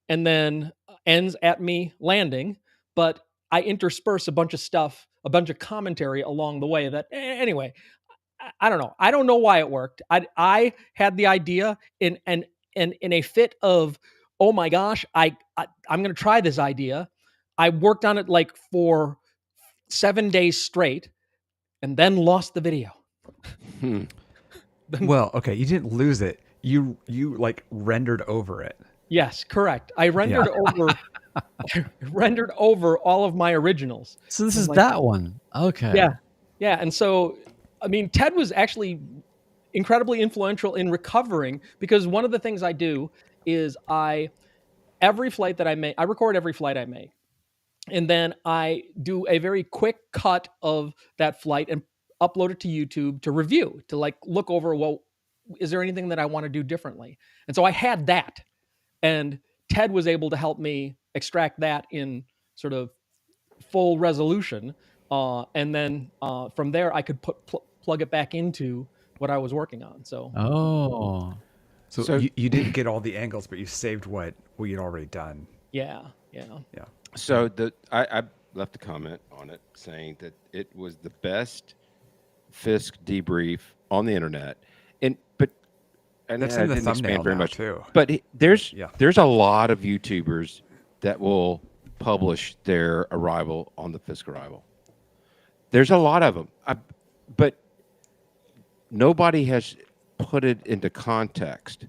and then ends at me landing, but I intersperse a bunch of stuff, a bunch of commentary along the way that anyway, I don't know. I don't know why it worked. I had the idea in a fit of, oh my gosh, I'm going to try this idea. I worked on it like for 7 days straight and then lost the video. Well, okay, you didn't lose it. You like rendered over it. Yes, correct. I rendered over all of my originals. So this is that one. Okay. Yeah. And so, I mean, Ted was actually incredibly influential in recovering, because one of the things I do is every flight that I make, I record every flight I make. And then I do a very quick cut of that flight and upload it to YouTube to review, to like look over, well, is there anything that I want to do differently? And so I had that. And Ted was able to help me extract that in sort of full resolution. And then from there, I could plug it back into what I was working on. So, So you didn't get all the angles, but you saved what you'd already done. Yeah. So I left a comment on it saying that it was the best Fisk debrief on the internet, and That's I in the didn't thumbnail expand very now, much too. But there's a lot of YouTubers that will publish their arrival on the Fisk arrival. There's a lot of them, but nobody has put it into context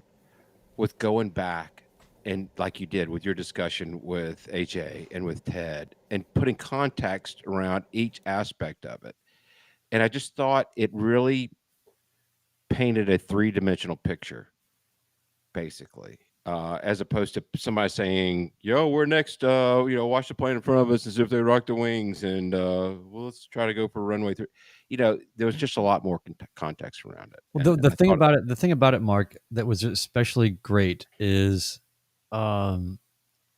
with going back and like you did with your discussion with AJ and with Ted, and putting context around each aspect of it. And I just thought it really painted a three-dimensional picture, basically, as opposed to somebody saying, yo, we're next, watch the plane in front of us as if they rock the wings, and well, let's try to go for runway 3. There was just a lot more context around it. Well, the thing about it, Mark, that was especially great is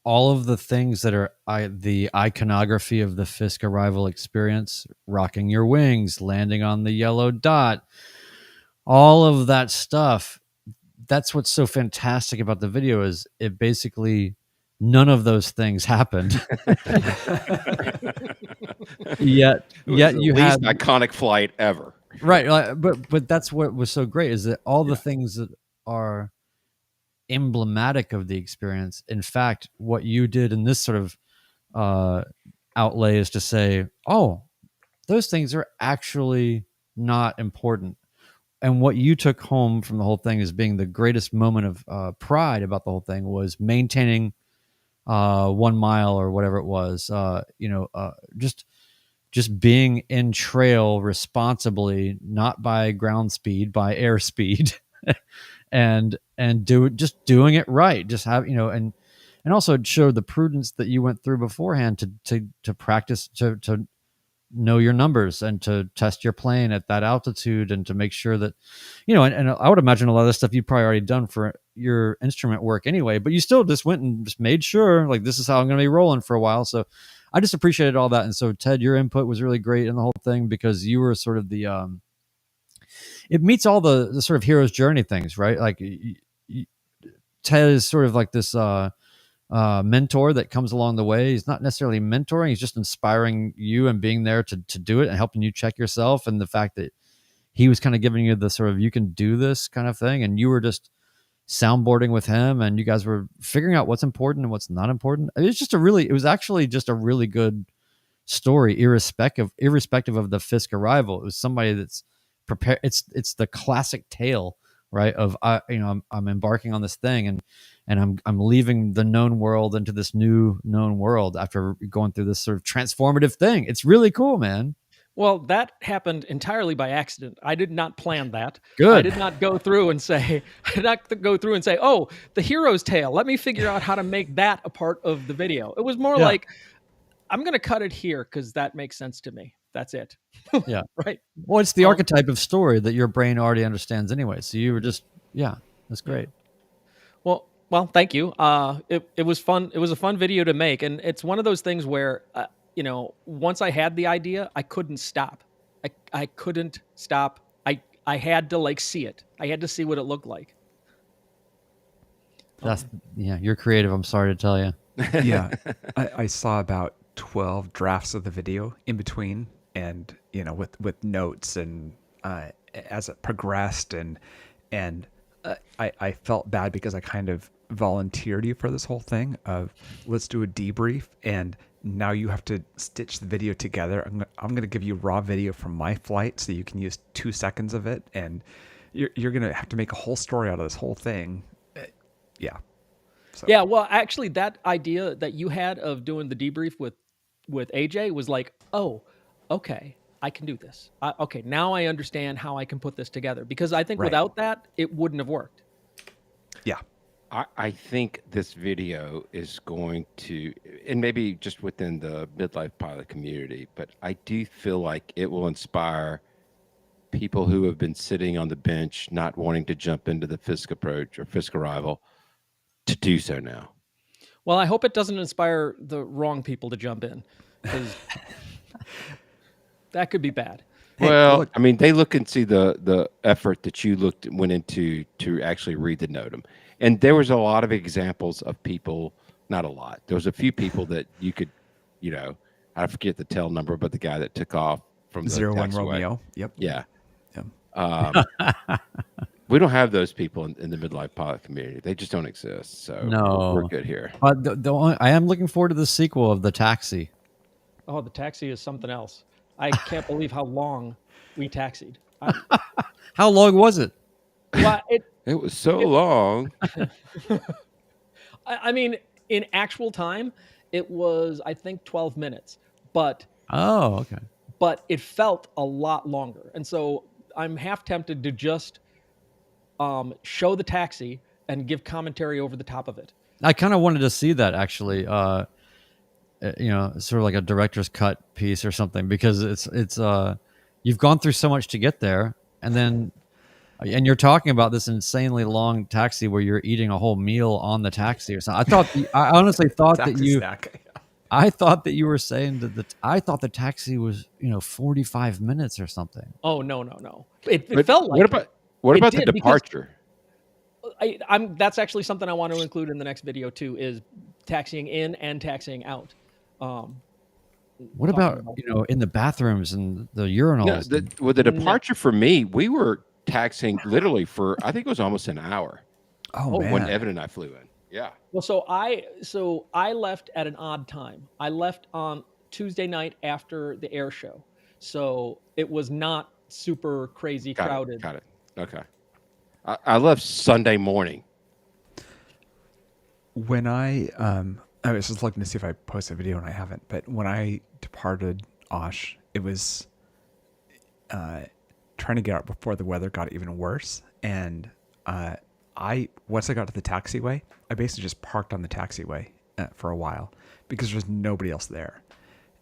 all of the things that are the iconography of the Fisk arrival experience, rocking your wings, landing on the yellow dot, all of that stuff. that's what's so fantastic about the video is it basically none of those things happened. yet It was yet the you least had iconic flight ever. right, but that's what was so great is that all the things that are emblematic of the experience, in fact, what you did in this sort of outlay is to say, oh, those things are actually not important. And what you took home from the whole thing as being the greatest moment of pride about the whole thing was maintaining 1 mile or whatever it was, just being in trail responsibly, not by ground speed, by air speed, and just doing it right. Just have, and also it showed the prudence that you went through beforehand to practice, to know your numbers and to test your plane at that altitude and to make sure that, and I would imagine a lot of the stuff you've probably already done for your instrument work anyway, but you still just went and just made sure, like, this is how I'm going to be rolling for a while. So I just appreciated all that. And so Ted, your input was really great in the whole thing because you were sort of the, it meets all the sort of hero's journey things, right? Like Ted is sort of like this, mentor that comes along the way. He's not necessarily mentoring, he's just inspiring you and being there to do it and helping you check yourself. And the fact that he was kind of giving you the sort of, you can do this kind of thing. And you were just soundboarding with him and you guys were figuring out what's important and what's not important. It was actually just a really good story, irrespective of the Fisk arrival. It was somebody that's prepared. It's the classic tale, right? Of, I'm embarking on this thing and I'm leaving the known world into this new known world after going through this sort of transformative thing. It's really cool, man. Well, that happened entirely by accident. I did not plan that. Good. I did not go through and say, oh, the hero's tale. Let me figure out how to make that a part of the video. It was more like, I'm going to cut it here because that makes sense to me. That's it. Yeah. Right. Well, it's the archetype of story that your brain already understands anyway. So you were just, that's great. Well, thank you. It was fun. It was a fun video to make. And it's one of those things where, once I had the idea, I couldn't stop. I couldn't stop. I had to see it. I had to see what it looked like. You're creative. I'm sorry to tell you. Yeah. I saw about 12 drafts of the video in between and, with notes and as it progressed and I felt bad because I kind of volunteered you for this whole thing of let's do a debrief and now you have to stitch the video together. I'm going to give you raw video from my flight so you can use 2 seconds of it and you're going to have to make a whole story out of this whole thing. Yeah. So. Yeah. Well, actually that idea that you had of doing the debrief with AJ was like, oh, okay, I can do this. Okay. Now I understand how I can put this together because I think without that, it wouldn't have worked. Yeah. I think this video is going to, and maybe just within the midlife pilot community, but I do feel like it will inspire people who have been sitting on the bench, not wanting to jump into the Fisk approach or Fisk arrival to do so now. Well, I hope it doesn't inspire the wrong people to jump in because that could be bad. Well, look, I mean, they look and see the effort that you went into to actually read the NOTAM. And there was a lot of examples of people, not a lot. There was a few people that you could, I forget the tail number, but the guy that took off from the 01 taxiway. Romeo. Yep. Yeah. We don't have those people in the midlife pilot community. They just don't exist. So no, we're good here. But I am looking forward to the sequel of The Taxi. Oh, The Taxi is something else. I can't believe how long we taxied. How long was it? Well, it was so long. I mean, in actual time, it was, I think, 12 minutes. But oh, okay. But it felt a lot longer. And so I'm half tempted to just show the taxi and give commentary over the top of it. I kind of wanted to see that actually. Sort of like a director's cut piece or something, because it's you've gone through so much to get there, and you're talking about this insanely long taxi where you're eating a whole meal on the taxi or something. I honestly thought that you snack. I thought that you were saying that I thought the taxi was 45 minutes or something. Oh no. It felt like what about the departure? That's actually something I want to include in the next video too, is taxiing in and taxiing out. What about in the bathrooms and the urinals? With the departure for me, we were taxiing literally for, I think it was almost an hour. Oh, man. When Evan and I flew in. Yeah. Well, so I left at an odd time. I left on Tuesday night after the air show, so it was not super crazy crowded. Got it. Okay. I left Sunday morning. When I was just looking to see if I posted a video and I haven't, but when I departed Osh, it was trying to get out before the weather got even worse. And once I got to the taxiway, I basically just parked on the taxiway for a while because there was nobody else there.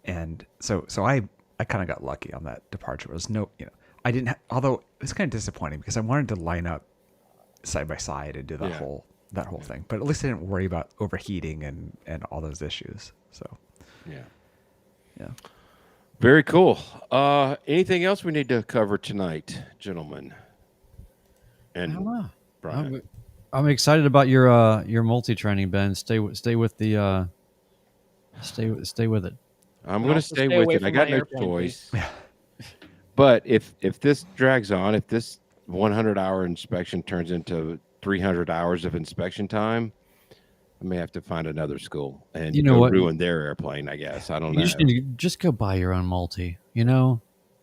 And so I kind of got lucky on that departure. There was I didn't although it was kind of disappointing because I wanted to line up side by side and do that whole thing. But at least I didn't worry about overheating and all those issues. So yeah. Very cool. Anything else we need to cover tonight, gentlemen? And I don't know. Brian. I'm excited about your multi-training, Ben. Stay with the stay with it. I'm going to stay with it. I got no choice. But if this drags on, if this 100-hour inspection turns into 300 hours of inspection time, I may have to find another school and ruin their airplane, I guess. I don't know. You just need to just go buy your own multi,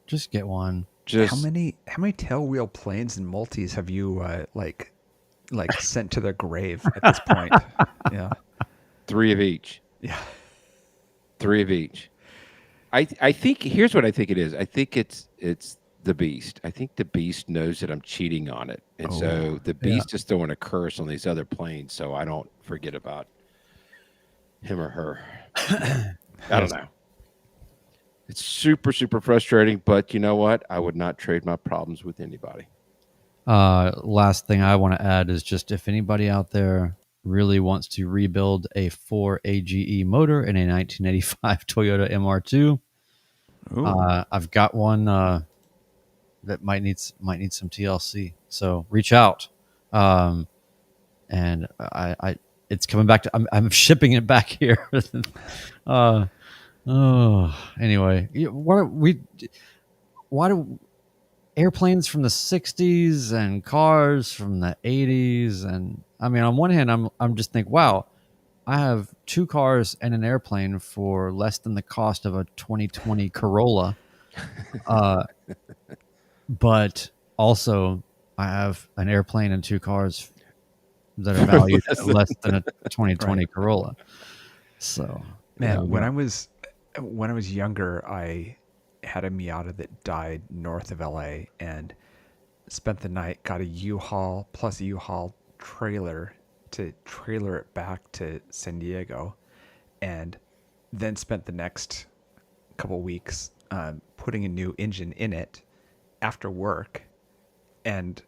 just get one. How many tailwheel planes and multis have you like sent to their grave at this point? Yeah. 3 of each. Yeah. 3 of each. I think here's what I think it is. I think it's the Beast. I think the Beast knows that I'm cheating on it. And so the Beast is throwing a curse on these other planes so I don't forget about him or her. I don't know. It's super, super frustrating, but you know what? I would not trade my problems with anybody. Last thing I want to add is just if anybody out there really wants to rebuild a 4 AGE motor in a 1985 Toyota MR2, I've got one that might need some TLC. So reach out, and I it's coming back to. I'm shipping it back here. Anyway, why do airplanes from the 60s and cars from the 80s? And I mean, on one hand, I'm just thinking, wow, I have 2 cars and an airplane for less than the cost of a 2020 Corolla. But also I have an airplane and 2 cars that are valued at less than a 2020 Corolla. So, man, when I was younger, I had a Miata that died north of LA and spent the night, got a U-Haul plus a U-Haul trailer to trailer it back to San Diego, and then spent the next couple weeks putting a new engine in it after work and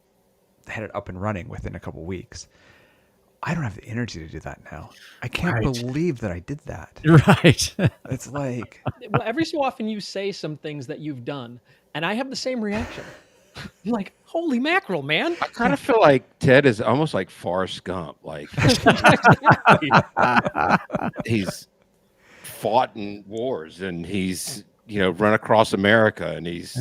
had it up and running within a couple weeks. I don't have the energy to do that now. I can't believe that I did that. Right. It's like... Well, every so often you say some things that you've done, and I have the same reaction. I'm like, holy mackerel, man. I kind of feel like Ted is almost like Forrest Gump. Like he's fought in wars and he's, run across America and he's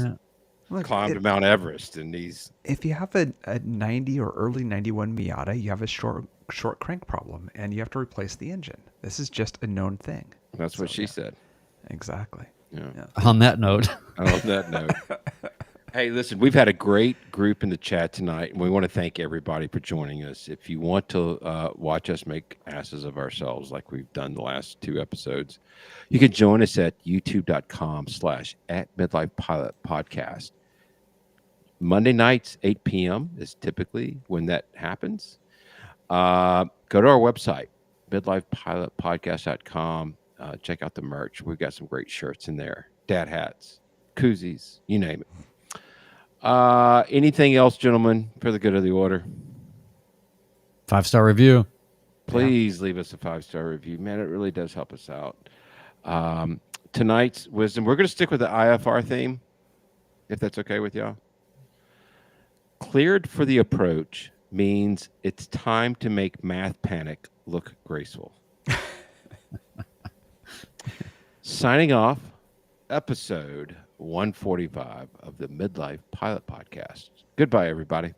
climbed Mount Everest and he's... If you have a 90 or early 91 Miata, you have a short crank problem and you have to replace the engine. This is just a known thing. That's what she said. Exactly. Yeah. On that note. Hey, listen, we've had a great group in the chat tonight, and we want to thank everybody for joining us. If you want to watch us make asses of ourselves like we've done the last 2 episodes, you can join us at youtube.com/@midlifepilotpodcast. Monday nights, 8 p.m. is typically when that happens. Go to our website, midlifepilotpodcast.com. Check out the merch. We've got some great shirts in there, dad hats, koozies, you name it. Anything else, gentlemen, for the good of the order? 5-star review. Please leave us a 5-star review. Man, it really does help us out. Tonight's wisdom, we're going to stick with the IFR theme, if that's okay with y'all. Cleared for the approach, means it's time to make math panic look graceful. Signing off, episode 145 of the Midlife Pilot Podcast. Goodbye, everybody.